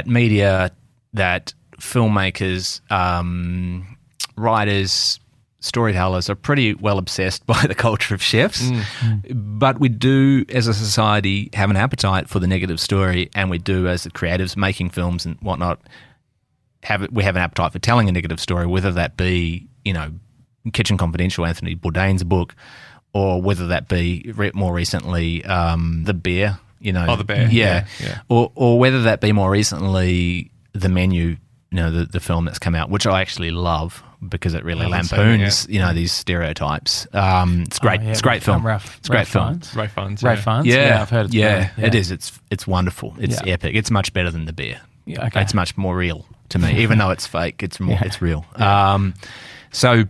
media, that filmmakers, writers, storytellers are pretty well obsessed by the culture of chefs. But we do, as a society, have an appetite for the negative story, and we do, as the creatives making films and whatnot, we have an appetite for telling a negative story, whether that be, Kitchen Confidential, Anthony Bourdain's book, or whether that be more recently The Bear. The Bear. Yeah. Or whether that be more recently The Menu, the film that's come out, which I actually love because it really lampoons, these stereotypes. It's great. It's a great film. It's a great film. Ray Fiennes. Yeah, I've heard it's great. Yeah, it is. It's wonderful. It's epic. It's much better than The Bear. Yeah, okay. It's much more real to me, even though it's fake. It's real. So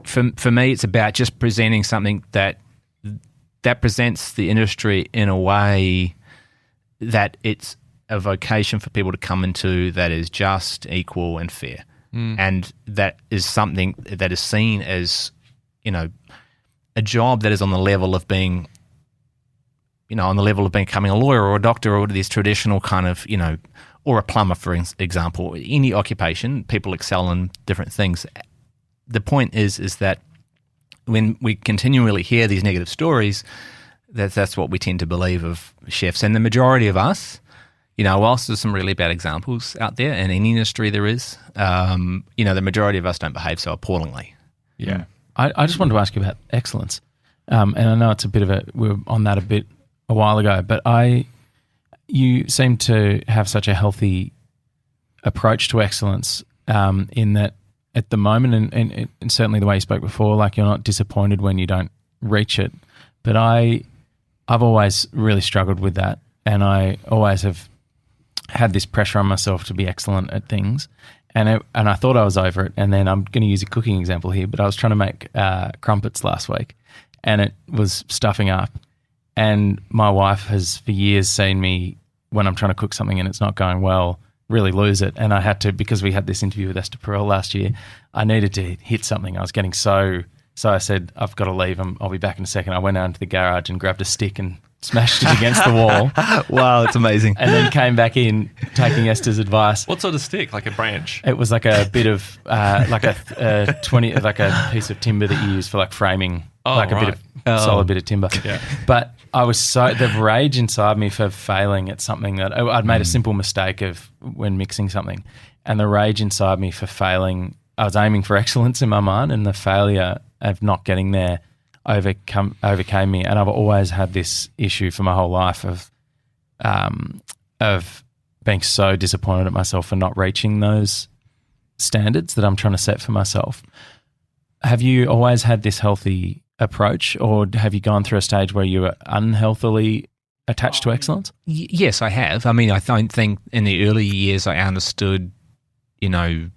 for me, it's about just presenting something that presents the industry in a way that it's a vocation for people to come into that is just, equal, and fair. And that is something that is seen as, a job that is on the level of being, becoming a lawyer or a doctor or these traditional kind of, or a plumber, for example. Any occupation, people excel in different things. The point is that when we continually hear these negative stories, that's what we tend to believe of chefs. And the majority of us, whilst there's some really bad examples out there, and in any industry there is, the majority of us don't behave so appallingly. Yeah. I just wanted to ask you about excellence. And I know it's we were on that a while ago, but you seem to have such a healthy approach to excellence in that at the moment, and certainly the way you spoke before, you're not disappointed when you don't reach it. But I've always really struggled with that, and I always have had this pressure on myself to be excellent at things. And I thought I was over it. And then I'm going to use a cooking example here, but I was trying to make crumpets last week and it was stuffing up. And my wife has for years seen me when I'm trying to cook something and it's not going well, really lose it. And I had to, because we had this interview with Esther Perel last year, I needed to hit something. I was getting so I said, I've got to leave. I'll be back in a second. I went out into the garage and grabbed a stick and smashed it against the wall. Wow, it's amazing. And then came back in taking Esther's advice. What sort of stick? Like a branch? It was like a bit of like a piece of timber that you use for like framing, bit of solid bit of timber. Yeah. But I was the rage inside me for failing at something that I'd made a simple mistake of when mixing something, and the rage inside me for failing. I was aiming for excellence in my mind, and the failure of not getting there overcame me. And I've always had this issue for my whole life of being so disappointed at myself for not reaching those standards that I'm trying to set for myself. Have you always had this healthy approach, or have you gone through a stage where you were unhealthily attached to excellence? Yes, I have. I mean, I don't think in the early years I understood, I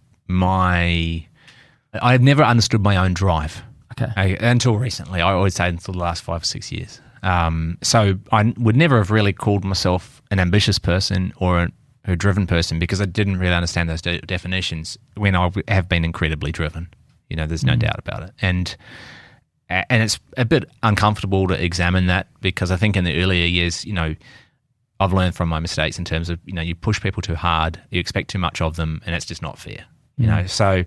had never understood my own drive. Okay. Until recently. I always say until the last 5 or 6 years. So I would never have really called myself an ambitious person or a driven person because I didn't really understand those definitions when I have been incredibly driven. There's no doubt about it. And it's a bit uncomfortable to examine that because I think in the earlier years, I've learned from my mistakes in terms of, you push people too hard, you expect too much of them, and it's just not fair. So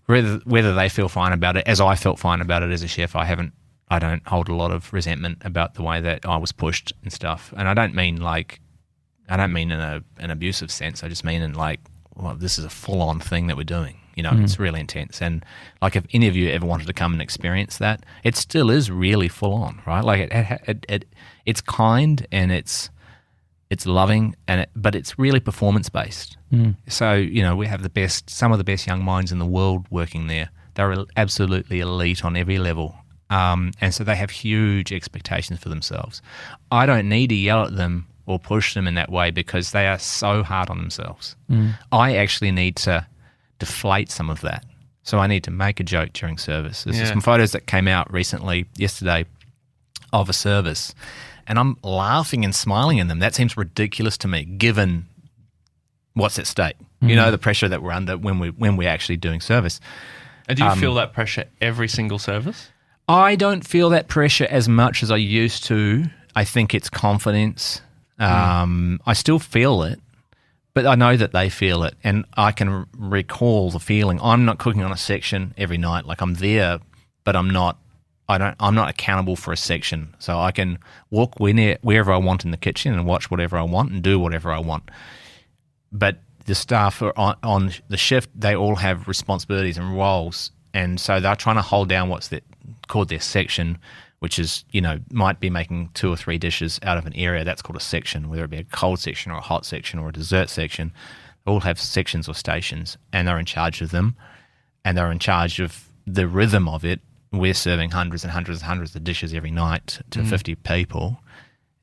whether they feel fine about it, as I felt fine about it as a chef, I don't hold a lot of resentment about the way that I was pushed and stuff. And I don't mean in an abusive sense. I just mean in this is a full-on thing that we're doing. It's really intense. And like if any of you ever wanted to come and experience that, it still is really full-on, right? Like it's kind and it's loving, but it's really performance-based. So, we have some of the best young minds in the world working there. They're absolutely elite on every level. And so they have huge expectations for themselves. I don't need to yell at them or push them in that way because they are so hard on themselves. I actually need to deflate some of that. So I need to make a joke during service. There's some photos that came out yesterday of a service, and I'm laughing and smiling in them. That seems ridiculous to me, given what's at stake. The pressure that we're under when we're actually doing service. And do you feel that pressure every single service? I don't feel that pressure as much as I used to. I think it's confidence. I still feel it, but I know that they feel it, and I can recall the feeling. I'm not cooking on a section every night. Like I'm there, but I'm not accountable for a section. So I can walk wherever I want in the kitchen and watch whatever I want and do whatever I want. But the staff are on the shift, they all have responsibilities and roles, and so they're trying to hold down what's called their section, which is, might be making 2 or 3 dishes out of an area. That's called a section, whether it be a cold section or a hot section or a dessert section. They all have sections or stations, and they're in charge of them, and they're in charge of the rhythm of it. We're serving hundreds and hundreds and hundreds of dishes every night to 50 people.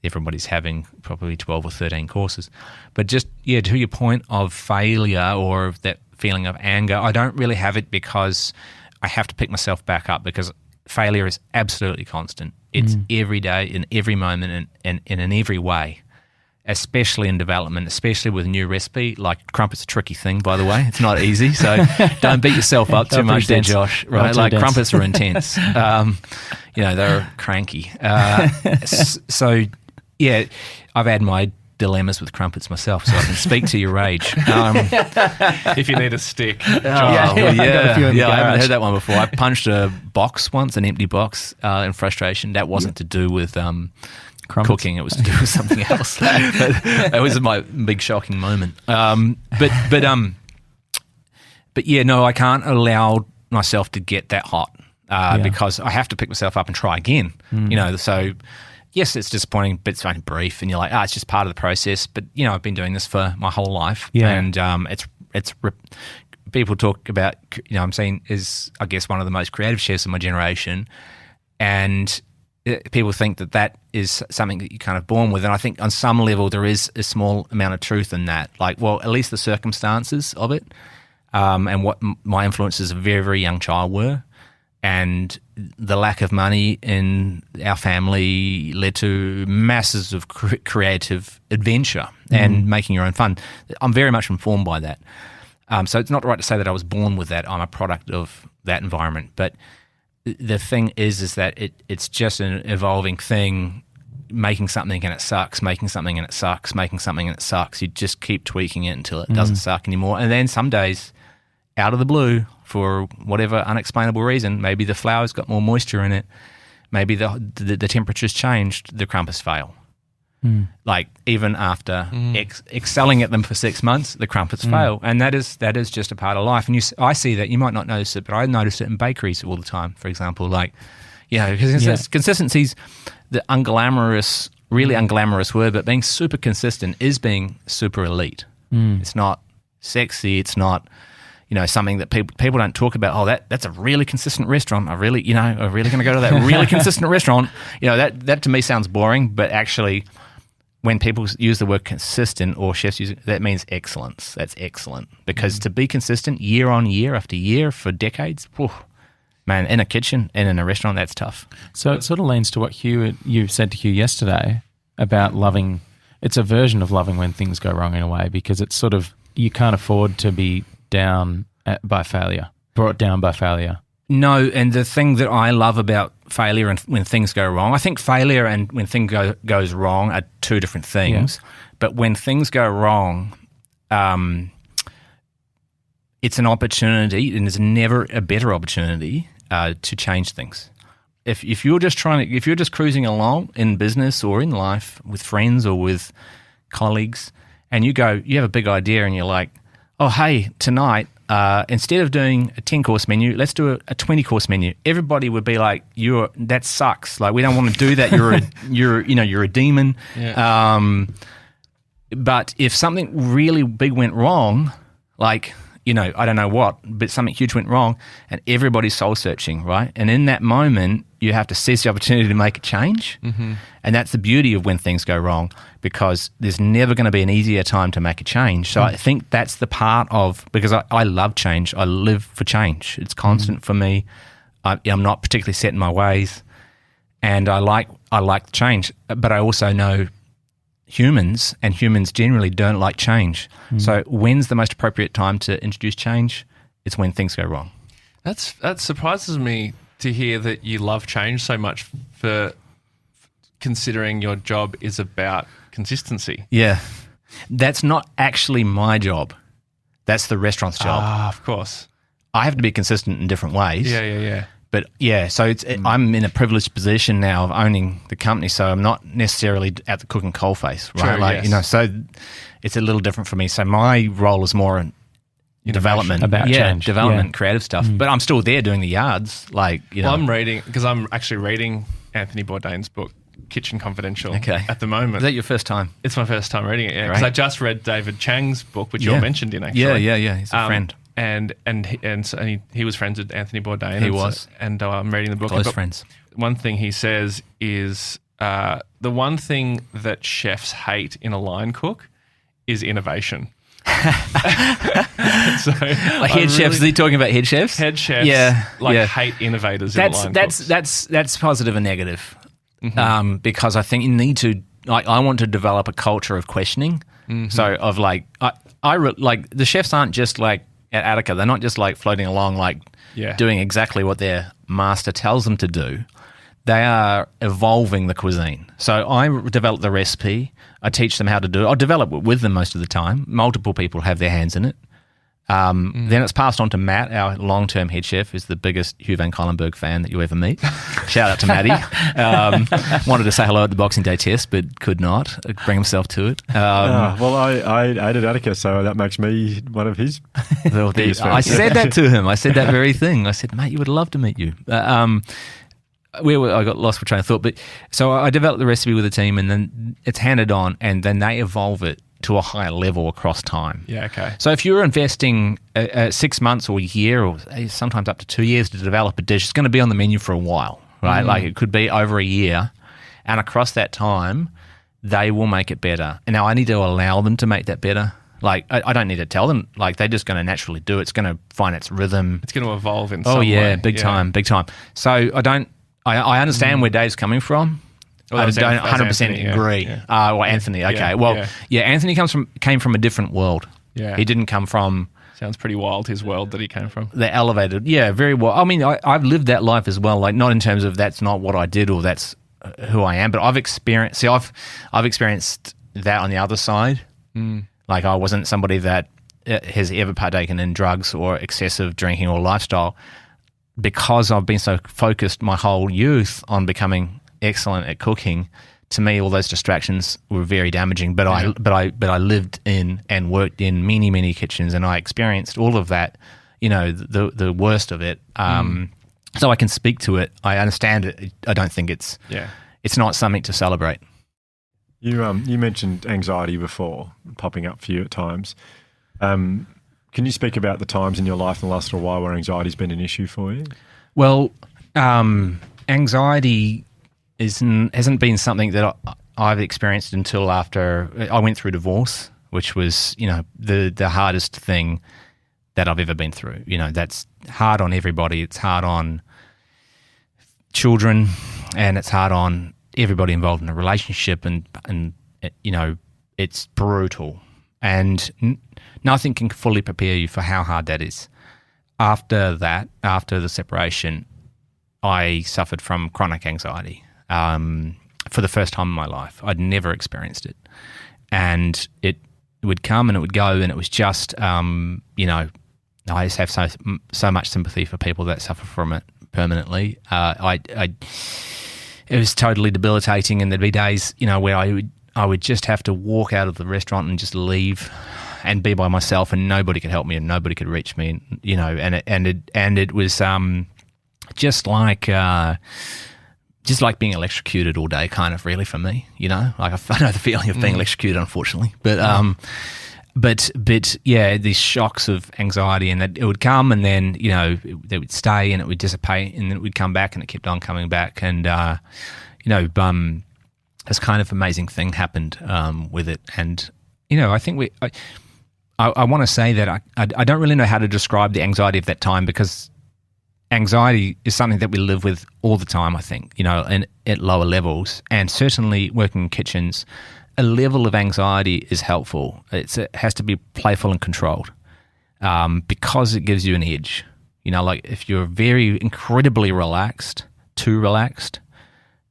Everybody's having probably 12 or 13 courses. But just, to your point of failure or of that feeling of anger, I don't really have it because I have to pick myself back up because failure is absolutely constant. It's every day, in every moment, and in every way, especially in development, especially with a new recipe. Like crumpet's a tricky thing, by the way. It's not easy, so don't beat yourself up too much there, Josh. Right? Like crumpets are intense. They're cranky. I've had my dilemmas with crumpets myself, so I can speak to your rage. If you need a stick. I haven't heard that one before. I punched a box once, an empty box, in frustration. That wasn't to do with cooking; it was to do with something else. But that was my big shocking moment. But I can't allow myself to get that hot because I have to pick myself up and try again. So. Yes, it's disappointing, but it's only brief, and you're like, it's just part of the process. But I've been doing this for my whole life, and it's people talk about. I'm saying is I guess one of the most creative chefs of my generation, and people think that is something that you're kind of born with. And I think on some level there is a small amount of truth in that. Like, well, at least the circumstances of it and what my influences as a very, very young child were, and the lack of money in our family led to masses of creative adventure and making your own fun. I'm very much informed by that. So it's not right to say that I was born with that. I'm a product of that environment. But the thing is that it's just an evolving thing, making something and it sucks, making something and it sucks, making something and it sucks. You just keep tweaking it until it doesn't suck anymore. And then some days, out of the blue, for whatever unexplainable reason, maybe the flour's got more moisture in it, maybe the temperature's changed, the crumpets fail. Like, even after excelling at them for 6 months, the crumpets fail. And that is just a part of life. And I see that. You might not notice it, but I notice it in bakeries all the time, for example. Like, because consistency's the unglamorous, really unglamorous word, but being super consistent is being super elite. It's not sexy. It's not, something that people don't talk about. Oh, that's a really consistent restaurant. I'm really going to go to that really consistent restaurant. That to me sounds boring, but actually, when people use the word consistent, or chefs use it, that means excellence. That's excellent, because to be consistent year on year after year for decades, man, in a kitchen and in a restaurant, that's tough. So it sort of leans to what you said to Hugh yesterday about loving. It's a version of loving when things go wrong in a way, because it's sort of, you can't afford to be brought down by failure. No, and the thing that I love about failure and when things go wrong, I think failure and when things goes wrong are two different things. Yeah. But when things go wrong, it's an opportunity, and there's never a better opportunity to change things. If you're just cruising along in business or in life with friends or with colleagues, and you have a big idea, and you're like, oh, hey, tonight, instead of doing a 10-course menu, let's do a 20-course menu. Everybody would be like, that sucks. Like, we don't want to do that. You're a demon. Yeah. But if something really big went wrong, like, I don't know what, but something huge went wrong, and everybody's soul searching, right? And in that moment, you have to seize the opportunity to make a change. And that's the beauty of when things go wrong, because there's never going to be an easier time to make a change. So I think that's the part of, because I love change. I live for change. It's constant for me. I'm not particularly set in my ways, and I like change. But I also know humans generally don't like change. So when's the most appropriate time to introduce change? It's when things go wrong. That surprises me to hear that you love change so much, for considering your job is about consistency. Yeah. That's not actually my job. That's the restaurant's job. Ah, of course. I have to be consistent in different ways. Yeah. But yeah, so I'm in a privileged position now of owning the company, so I'm not necessarily at the cooking coalface, right? True, so it's a little different for me. So my role is more in development, change. Development, creative stuff. But I'm still there doing the yards, Well, I'm reading, because I'm actually reading Anthony Bourdain's book, Kitchen Confidential, at the moment. Is that your first time? It's my first time reading it, because I just read David Chang's book, which you're mentioned in, actually. Yeah. He's a friend. And he was friends with Anthony Bourdain. He was. And I'm reading the book. Close friends. One thing he says is the one thing that chefs hate in a line cook is innovation. Head chefs. Is he talking about head chefs? Head chefs, hate innovators in a line cooks. That's positive and negative, because I think you need to. I want to develop a culture of questioning. So of like the chefs aren't just like at Attica. They're not just like floating along doing exactly what their master tells them to do. They are evolving the cuisine. So I develop the recipe. I teach them how to do it. I develop it with them most of the time. Multiple people have their hands in it. Then it's passed on to Matt, our long-term head chef, who's the biggest Hugh Van Cuylenburg fan that you ever meet. Shout out to Matty. Wanted to say hello at the Boxing Day test, but could not bring himself to it. I ate at Attica, so that makes me one of his biggest fans. I said that to him. I said that very thing. I said, mate, you would love to meet you. I got lost for train of thought. But so I developed the recipe with the team, and then it's handed on, and then they evolve it to a higher level across time. Yeah, okay. So if you're investing 6 months or a year or sometimes up to 2 years to develop a dish, it's going to be on the menu for a while, right? Like it could be over a year, and across that time, they will make it better. And now I need to allow them to make that better. Like I don't need to tell them. Like they're just going to naturally do it. It's going to find its rhythm. It's going to evolve in some way. Big time. So I understand where Dave's coming from. Well, I that was don't Anthony, 100% agree. yeah. Anthony. Okay. Yeah, well, Anthony came from a different world. Yeah. He didn't come from Sounds pretty wild, his world that he came from. the elevated. Yeah, very well. I mean, I've lived that life as well. Like not in terms of that's not what I did or that's who I am, but I've experienced. See, I've experienced that on the other side. Like I wasn't somebody that has ever partaken in drugs or excessive drinking or lifestyle, because I've been so focused my whole youth on becoming excellent at cooking. To me, all those distractions were very damaging. But I lived in and worked in many kitchens, and I experienced all of that. You know, the worst of it. So I can speak to it. I understand it. I don't think it's not something to celebrate. You mentioned anxiety before, popping up for you at times. Can you speak about the times in your life in the last little while where anxiety's been an issue for you? Well, anxiety hasn't been something that I've experienced until after I went through divorce, which was, you know, the hardest thing that I've ever been through. You know, that's hard on everybody. It's hard on children, and it's hard on everybody involved in a relationship, and you know, it's brutal, and nothing can fully prepare you for how hard that is. After the separation, I suffered from chronic anxiety for the first time in my life. I'd never experienced it, and it would come and it would go, and it was just you know, I just have so much sympathy for people that suffer from it permanently. It was totally debilitating, and there'd be days, you know, where I would just have to walk out of the restaurant and just leave and be by myself, and nobody could help me and nobody could reach me, and, you know, and it was just like being electrocuted all day, kind of, really, for me. You know, like I know the feeling of being electrocuted, unfortunately, but yeah, these shocks of anxiety, and that it would come, and then, you know, they would stay, and it would dissipate, and then it would come back, and it kept on coming back, and you know, this kind of amazing thing happened with it, and you know, I think I want to say that I don't really know how to describe the anxiety of that time, because anxiety is something that we live with all the time, I think, you know, and at lower levels, and certainly working in kitchens, a level of anxiety is helpful. It has to be playful and controlled, because it gives you an edge. You know, like if you're very incredibly relaxed, too relaxed,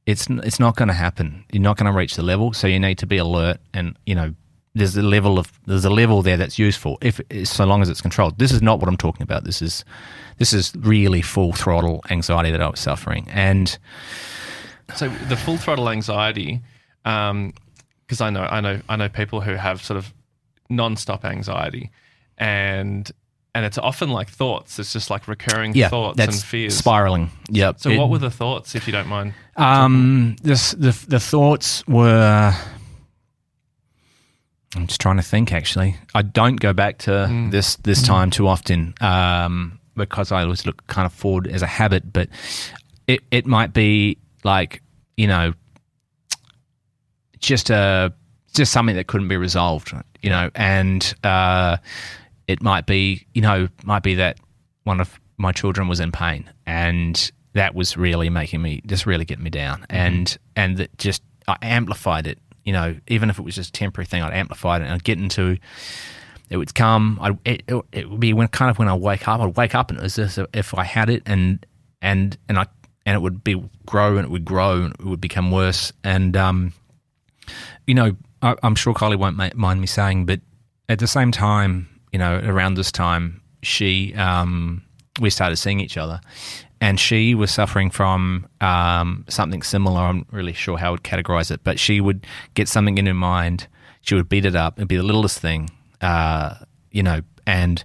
it's not going to happen. You're not going to reach the level, so you need to be alert. And you know, there's a level there that's useful so long as it's controlled. This is not what I'm talking about. This is really full throttle anxiety that I was suffering, and so the full throttle anxiety. Because I know people who have sort of non-stop anxiety, and it's often like thoughts. It's just like recurring thoughts and fears, spiraling. Yep. So what were the thoughts, if you don't mind? The thoughts were. I'm just trying to think. Actually, I don't go back to this time too often, because I always look kind of forward as a habit. But it might be like, you know, just something that couldn't be resolved, you know, and it might be that one of my children was in pain, and that was really getting me down, and that just I amplified it, you know, even if it was just a temporary thing, I'd amplify it, and I'd get into. It would come. It would be when I wake up. I'd wake up and it was as if I had it, and it would grow, and it would grow, and it would become worse, and you know, I'm sure Kylie won't mind me saying, but at the same time, you know, around this time, we started seeing each other, and she was suffering from something similar. I'm not really sure how I would categorize it, but she would get something in her mind. She would beat it up. It'd be the littlest thing, you know, and,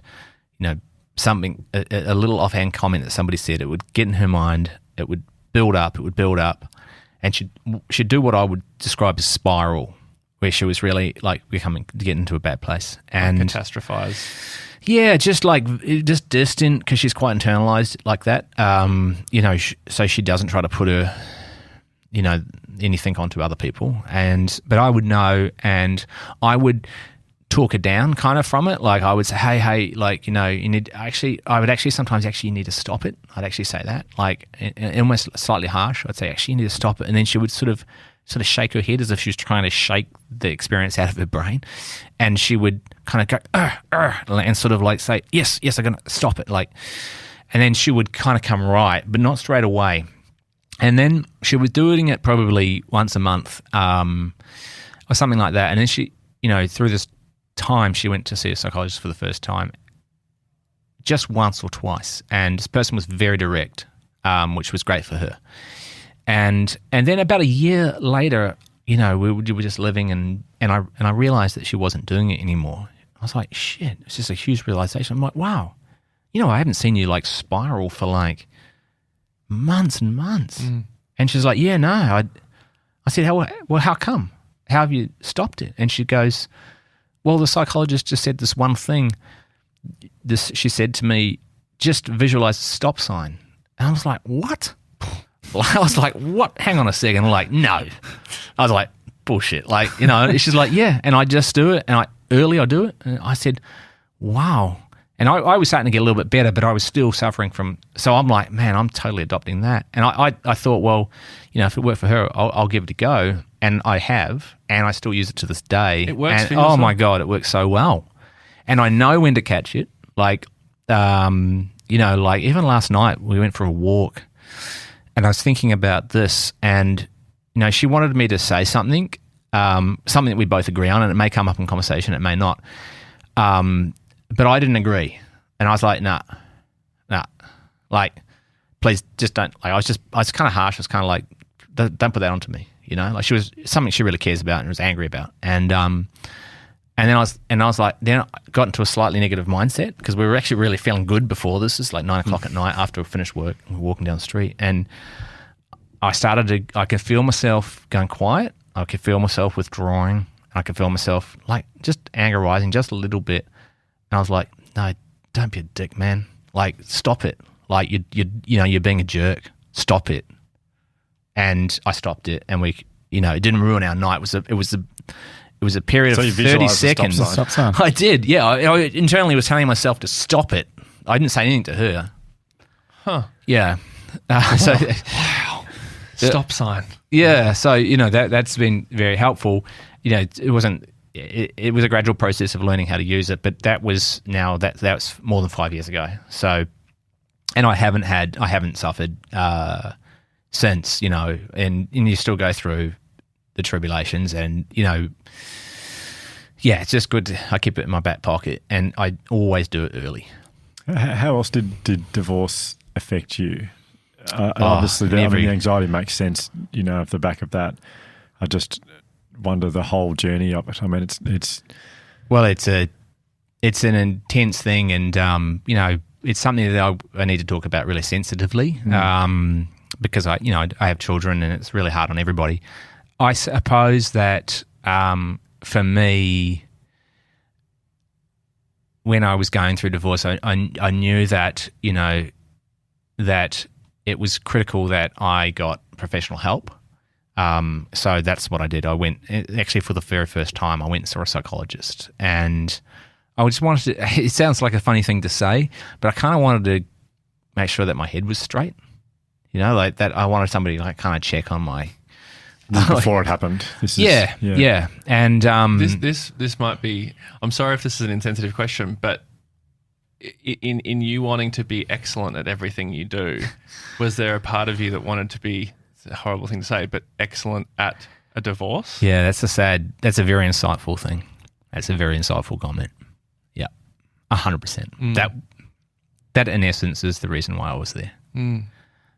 you know, something, a little offhand comment that somebody said, it would get in her mind. It would build up. And she'd do what I would describe as spiral, where she was really like getting into a bad place and catastrophize. Yeah, just just distant because she's quite internalized like that. So she doesn't try to put her, anything onto other people. But I would know, and I would talk her down kind of from it. Like I would say, hey, you need I would sometimes you need to stop it. I'd actually say that, almost slightly harsh. I'd say actually you need to stop it, and then she would sort of shake her head as if she was trying to shake the experience out of her brain, and she would kind of go and sort of say yes, I'm gonna stop it, and then she would kind of come right, but not straight away. And then she was doing it probably once a month, or something like that. And then she, through this time, she went to see a psychologist for the first time, just once or twice, and this person was very direct, which was great for her. And then about a year later, we were just living, and I realized that she wasn't doing it anymore. I was like, shit, it's just a huge realization. I'm like, wow, I haven't seen you spiral for months and months. And she's like, yeah, no. I said, how come? How have you stopped it? And she goes, well, the psychologist just said this one thing. She said to me, just visualize a stop sign. And I was like, what? I was like, what? Hang on a second. I'm like, no. I was like, bullshit. She's like, yeah. And I just do it. And I do it. And I said, wow. And I was starting to get a little bit better, but I was still suffering from. So I'm like, man, I'm totally adopting that. And I thought, well, if it worked for her, I'll give it a go. And I have, and I still use it to this day. It works. And, oh my God, it works so well. And I know when to catch it. Even last night we went for a walk, and I was thinking about this, and she wanted me to say something that we both agree on, and it may come up in conversation, it may not. But I didn't agree. And I was like, nah. Please just don't. I was kind of harsh. I was kind of like, don't put that onto me. She was something she really cares about and was angry about. And then I was like, then I got into a slightly negative mindset because we were actually really feeling good before this. It's 9 o'clock at night after we finished work. We were walking down the street, and I could feel myself going quiet. I could feel myself withdrawing. I could feel myself just anger rising just a little bit. And I was like, no, don't be a dick, man. Stop it. You're being a jerk. Stop it. And I stopped it, and it didn't ruin our night. It was a period of 30 seconds. Stop sign. I did, yeah. I internally was telling myself to stop it. I didn't say anything to her. Huh. Yeah. Wow. Stop sign. Yeah. So, that's been very helpful. It wasn't. It was a gradual process of learning how to use it, but that was more than 5 years ago. So, and I haven't suffered since, and you still go through the tribulations, and it's just good. I keep it in my back pocket, and I always do it early. How else did divorce affect you? Obviously, the anxiety makes sense. Off the back of that, I just wonder the whole journey of it. I mean, it's an intense thing, and it's something that I need to talk about really sensitively, because I have children, and it's really hard on everybody. I suppose that for me, when I was going through divorce, I knew that that it was critical that I got professional help. So that's what I did. I went, actually for the very first time, I went and saw a psychologist, and I just wanted to, it sounds like a funny thing to say, but I kind of wanted to make sure that my head was straight, that I wanted somebody to kind of check on my... Before it happened. Yeah. And this might be, I'm sorry if this is an insensitive question, but in you wanting to be excellent at everything you do, was there a part of you that wanted to be, it's a horrible thing to say, but excellent at a divorce? Yeah, that's a very insightful thing. That's a very insightful comment. Yeah, 100%. That in essence is the reason why I was there.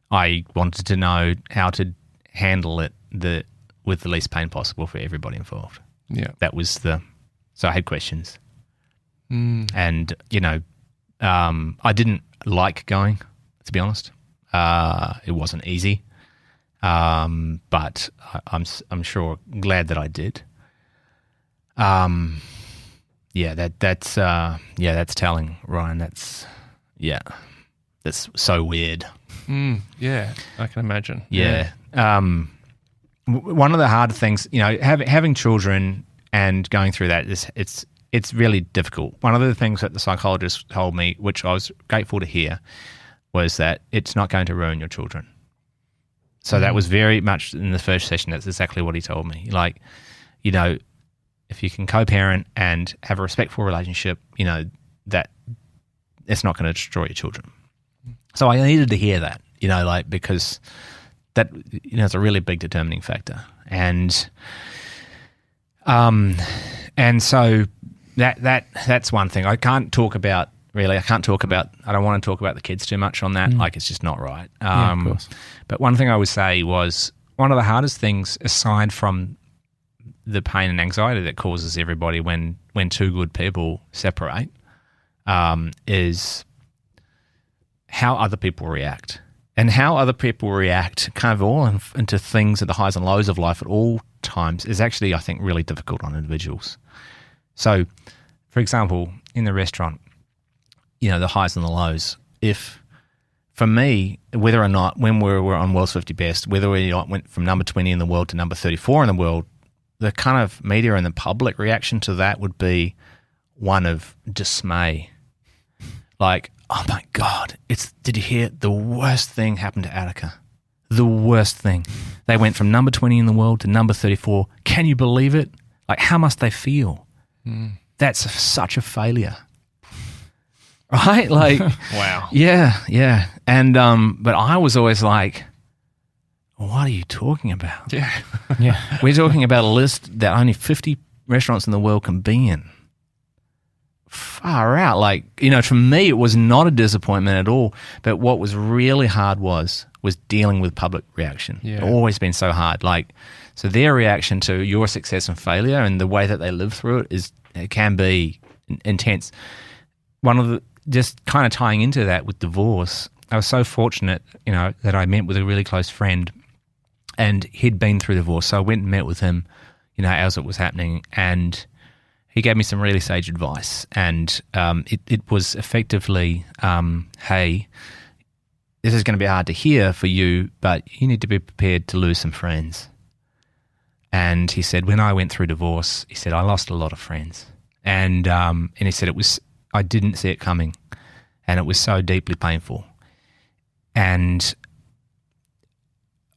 I wanted to know how to handle it with the least pain possible for everybody involved. Yeah, that was so I had questions, and I didn't like going, to be honest. It wasn't easy, but I'm sure glad that I did. That's telling, Ryan. That's so weird. Yeah, I can imagine. Yeah. One of the hard things, having children and going through that it's really difficult. One of the things that the psychologist told me, which I was grateful to hear, was that it's not going to ruin your children. So that was very much in the first session. That's exactly what he told me. Like, if you can co-parent and have a respectful relationship, that it's not going to destroy your children. So I needed to hear that, because that, it's a really big determining factor. And so that's one thing. I don't want to talk about the kids too much on that. Like, it's just not right. Of course. But one thing I would say was one of the hardest things, aside from the pain and anxiety that causes everybody when two good people separate, is how other people react. And how other people react kind of all into things at the highs and lows of life at all times is actually, I think, really difficult on individuals. So, for example, in the restaurant, the highs and the lows. For me, whether or not, when we were on World's 50 Best, whether we went from number 20 in the world to number 34 in the world, the kind of media and the public reaction to that would be one of dismay. Like, oh my God, did you hear the worst thing happened to Attica? The worst thing. They went from number 20 in the world to number 34. Can you believe it? Like, how must they feel? That's such a failure. Right? Like, Wow. Yeah. And, but I was always like, what are you talking about? Yeah. Yeah. We're talking about a list that only 50 restaurants in the world can be in. Far out. Like, for me, it was not a disappointment at all. But what was really hard was dealing with public reaction. Yeah. It's always been so hard. Like, so their reaction to your success and failure and the way that they live through it can be intense. Just kind of tying into that with divorce, I was so fortunate, that I met with a really close friend, and he'd been through divorce. So I went and met with him, as it was happening, and he gave me some really sage advice. And it was effectively, hey, this is going to be hard to hear for you, but you need to be prepared to lose some friends. And he said, when I went through divorce, he said, I lost a lot of friends. And he said, I didn't see it coming, and it was so deeply painful. And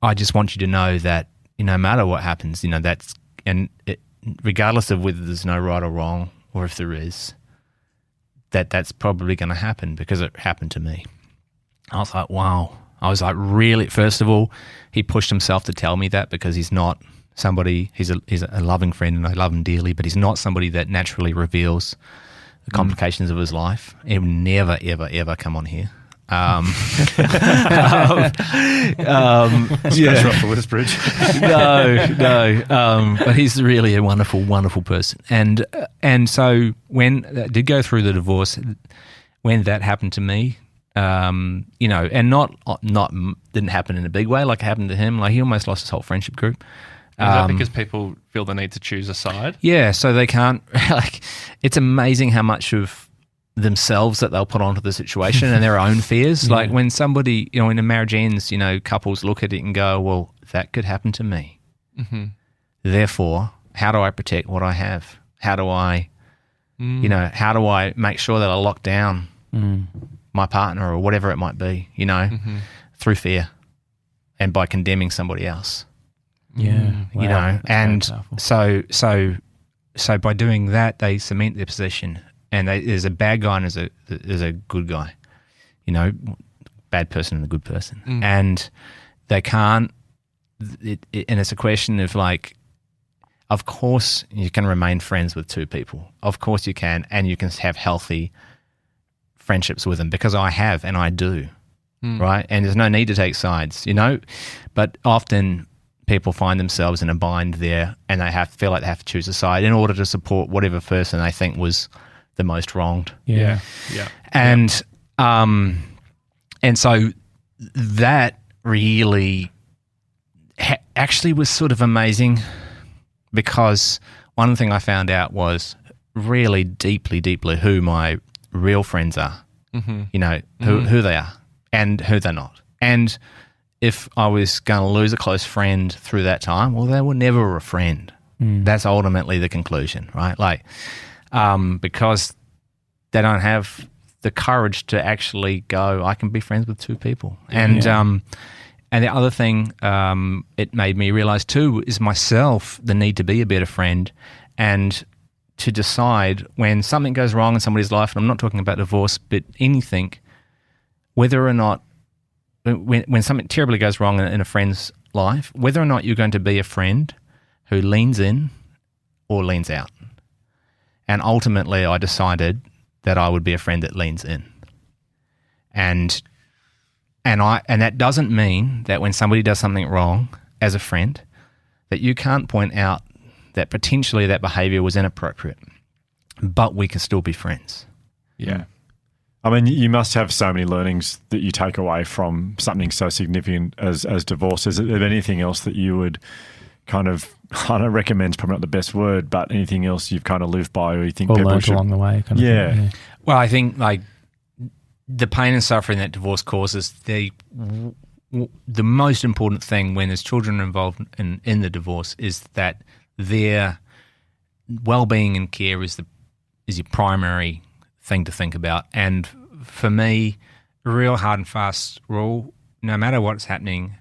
I just want you to know that no matter what happens, regardless of whether there's no right or wrong, or if there is, that's probably going to happen, because it happened to me. I was like, wow. I was like, really? First of all, he pushed himself to tell me that, because he's not somebody, he's a loving friend and I love him dearly, but he's not somebody that naturally reveals the complications of his life. He would never, ever, ever come on here. Scratch off the Westbridge. No. But he's really a wonderful, wonderful person. And so when that did go through the divorce, when that happened to me, and not didn't happen in a big way like it happened to him. Like, he almost lost his whole friendship group. Is that because people feel the need to choose a side? Yeah, so they can't, it's amazing how much of themselves that they'll put onto the situation and their own fears. Like, when somebody, when a marriage ends, couples look at it and go, well, that could happen to me. Mm-hmm. Therefore, how do I protect what I have? How do I, how do I make sure that I lock down my partner or whatever it might be, through fear and by condemning somebody else? Yeah. Wow. And so by doing that, they cement their position, and there's a bad guy and there's a good guy, bad person and a good person. And they can't, and it's a question of like, of course you can remain friends with two people. Of course you can, and you can have healthy friendships with them, because I have and I do, right? And there's no need to take sides, but often people find themselves in a bind there, and they feel like they have to choose a side in order to support whatever person they think was the most wronged. Yeah. And so that really actually was sort of amazing, because one thing I found out was really deeply, deeply who my real friends are, who they are and who they're not. And if I was going to lose a close friend through that time, well, they were never a friend. That's ultimately the conclusion, right? Like, because they don't have the courage to actually go, I can be friends with two people. And the other thing it made me realize too is myself, the need to be a better friend and to decide when something goes wrong in somebody's life, and I'm not talking about divorce, but anything, whether or not, when something terribly goes wrong in a friend's life, whether or not you're going to be a friend who leans in or leans out. And ultimately I decided that I would be a friend that leans in. And that doesn't mean that when somebody does something wrong as a friend, that you can't point out that potentially that behavior was inappropriate, but we can still be friends. Yeah. I mean, you must have so many learnings that you take away from something so significant as divorce. Is there anything else that you would kind of, I don't recommend, is probably not the best word, but anything else you've kind of lived by or you think or people learned should? along the way? Kind of thing, yeah. Well, I think like the pain and suffering that divorce causes, the most important thing when there's children involved in the divorce is that their well-being and care is your primary thing to think about. And for me, a real hard and fast rule, no matter what's happening,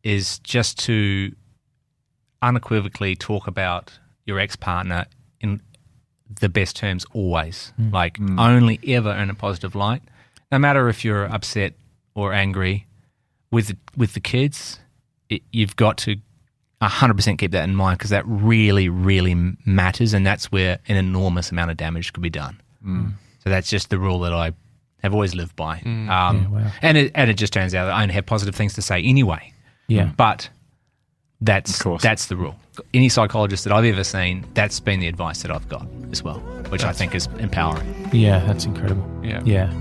is just to unequivocally talk about your ex-partner in the best terms always. Only ever in a positive light. No matter if you're upset or angry with the kids, you've got to 100% keep that in mind because that really, really matters, and that's where an enormous amount of damage could be done. So that's just the rule that I have always lived by. And it just turns out that I only have positive things to say anyway. Yeah. But that's the rule. Any psychologist that I've ever seen, that's been the advice that I've got as well, which I think is empowering. Yeah, that's incredible. Yeah. Yeah.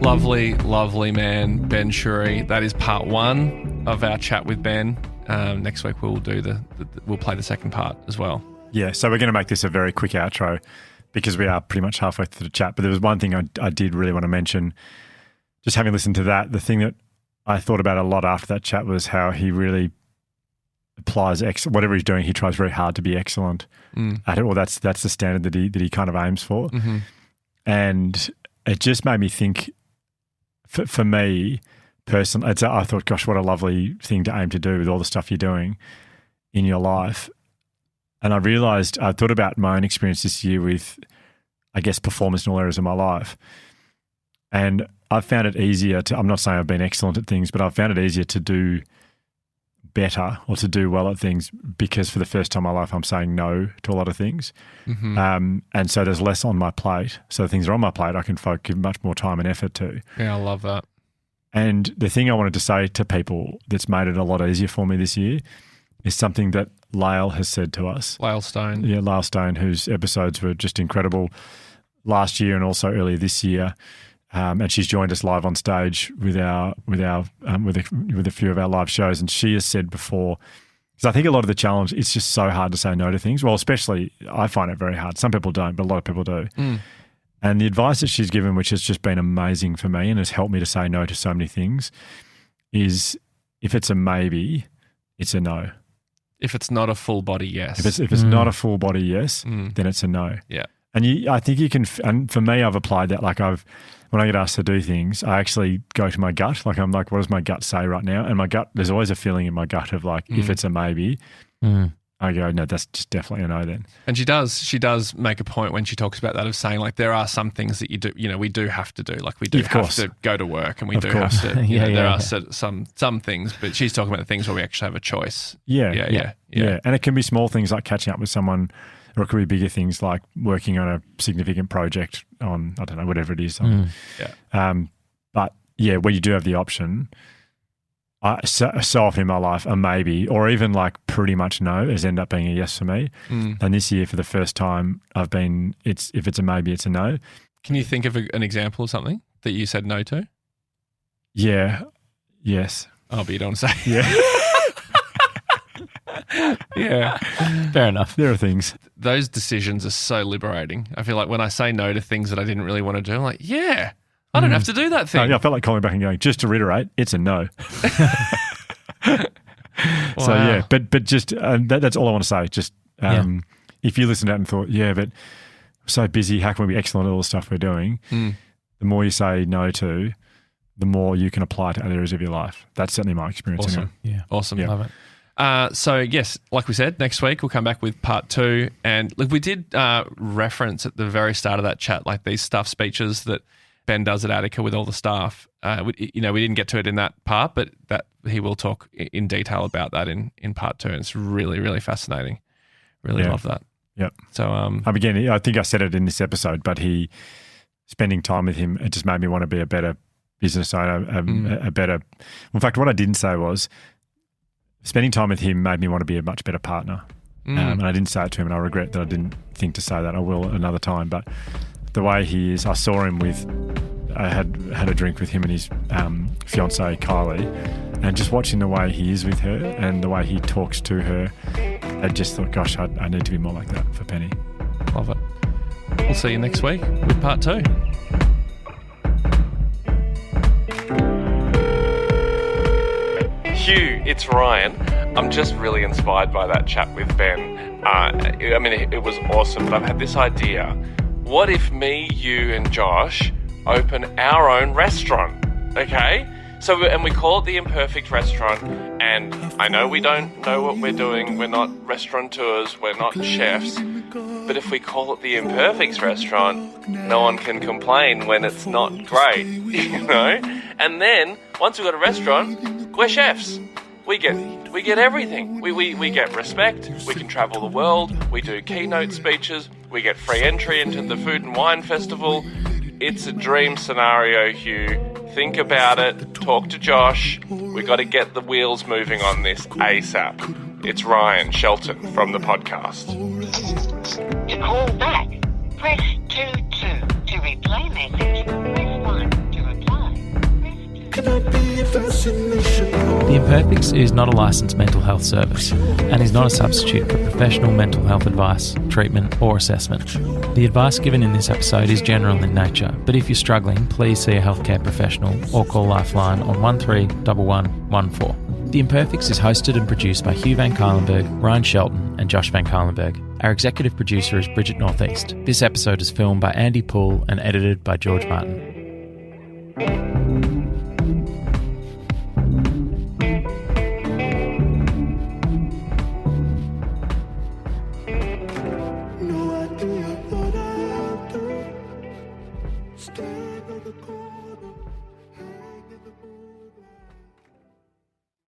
Lovely, lovely man, Ben Shewry. That is part one of our chat with Ben. Next week we'll do we'll play the second part as well. Yeah, so we're going to make this a very quick outro because we are pretty much halfway through the chat. But there was one thing I did really want to mention. Just having listened to that, the thing that I thought about a lot after that chat was how he really applies whatever he's doing. He tries very hard to be excellent at it. Well, that's the standard that he kind of aims for. Mm-hmm. And it just made me think. For me personally, I thought, gosh, what a lovely thing to aim to do with all the stuff you're doing in your life. And I realised, I thought about my own experience this year with, I guess, performance in all areas of my life. And I've found it easier I'm not saying I've been excellent at things, but I've found it easier to do better or to do well at things because for the first time in my life, I'm saying no to a lot of things. Mm-hmm. And so there's less on my plate. So the things that are on my plate, I can give much more time and effort to. Yeah, I love that. And the thing I wanted to say to people that's made it a lot easier for me this year is something that Lael has said to us. Lael Stone. Yeah, Lael Stone, whose episodes were just incredible last year and also earlier this year. And she's joined us live on stage with a few of our live shows. And she has said before, because I think a lot of the challenge, it's just so hard to say no to things. Well, especially I find it very hard. Some people don't, but a lot of people do. And the advice that she's given, which has just been amazing for me and has helped me to say no to so many things, is if it's a maybe, it's a no. If it's not a full body yes. If it's not a full body yes, then it's a no. Yeah. And I think you can, and for me, I've applied that. Like when I get asked to do things, I actually go to my gut. Like I'm like, what does my gut say right now? And my gut, there's always a feeling in my gut of like, if it's a maybe, I go, no, that's just definitely a no then. And she does make a point when she talks about that of saying like there are some things that you do, we do have to do. Like we do have to go to work and we do have to, there are some things, but she's talking about the things where we actually have a choice. Yeah. And it can be small things like catching up with someone, or it could be bigger things like working on a significant project on, I don't know, whatever it is. But yeah, when you do have the option, so often in my life, a maybe or even like pretty much no has ended up being a yes for me. And this year, for the first time, if it's a maybe, it's a no. Can you think of an example of something that you said no to? Yeah. Yes. Oh, but you don't want to say. Yeah. Yeah. Fair enough. There are things. Those decisions are so liberating. I feel like when I say no to things that I didn't really want to do, I'm like, yeah, I don't have to do that thing. I felt like calling back and going, just to reiterate, it's a no. So, Wow. yeah, but just that's all I want to say. Just if you listened to that and thought, yeah, but we're so busy, how can we be excellent at all the stuff we're doing? The more you say no to, the more you can apply to other areas of your life. That's certainly my experience. Awesome. Anyway. Yeah. Awesome. Yeah. Love it. So, yes, like we said, next week we'll come back with part 2. And look, we did reference at the very start of that chat, like these staff speeches that Ben does at Attica with all the staff. We didn't get to it in that part, but that he will talk in detail about that in part 2. And it's really, really fascinating. Really love that. Yep. So, again, I think I said it in this episode, but spending time with him, it just made me want to be a better business owner, a better. In fact, what I didn't say was, spending time with him made me want to be a much better partner. And I didn't say it to him, and I regret that I didn't think to say that. I will another time. But the way he is, I saw him I had a drink with him and his fiancée, Kylie, and just watching the way he is with her and the way he talks to her, I just thought, gosh, I need to be more like that for Penny. love it. We'll see you next week with part 2. Hugh, it's Ryan. I'm just really inspired by that chat with Ben. It was awesome, but I've had this idea. What if me, you, and Josh open our own restaurant? Okay? And we call it the Imperfect Restaurant, and I know we don't know what we're doing. We're not restaurateurs, we're not chefs. But if we call it the Imperfects Restaurant, no one can complain when it's not great, you know? And then, once we've got a restaurant, we're chefs. We get everything. We get respect. We can travel the world. We do keynote speeches. We get free entry into the Food and Wine Festival. It's a dream scenario, Hugh. Think about it. Talk to Josh. We got to get the wheels moving on this ASAP. It's Ryan Shelton from the podcast. To call back, press 2 to replay message. Press 1 to reply. Press 2. The Imperfects is not a licensed mental health service and is not a substitute for professional mental health advice, treatment or assessment. The advice given in this episode is general in nature, but if you're struggling, please see a healthcare professional or call Lifeline on 131114. The Imperfects is hosted and produced by Hugh Van Cuylenberg, Ryan Shelton and Josh Van Cuylenberg. Our executive producer is Bridget Northeast. This episode is filmed by Andy Poole and edited by George Martin. No idea what I'll do. Stay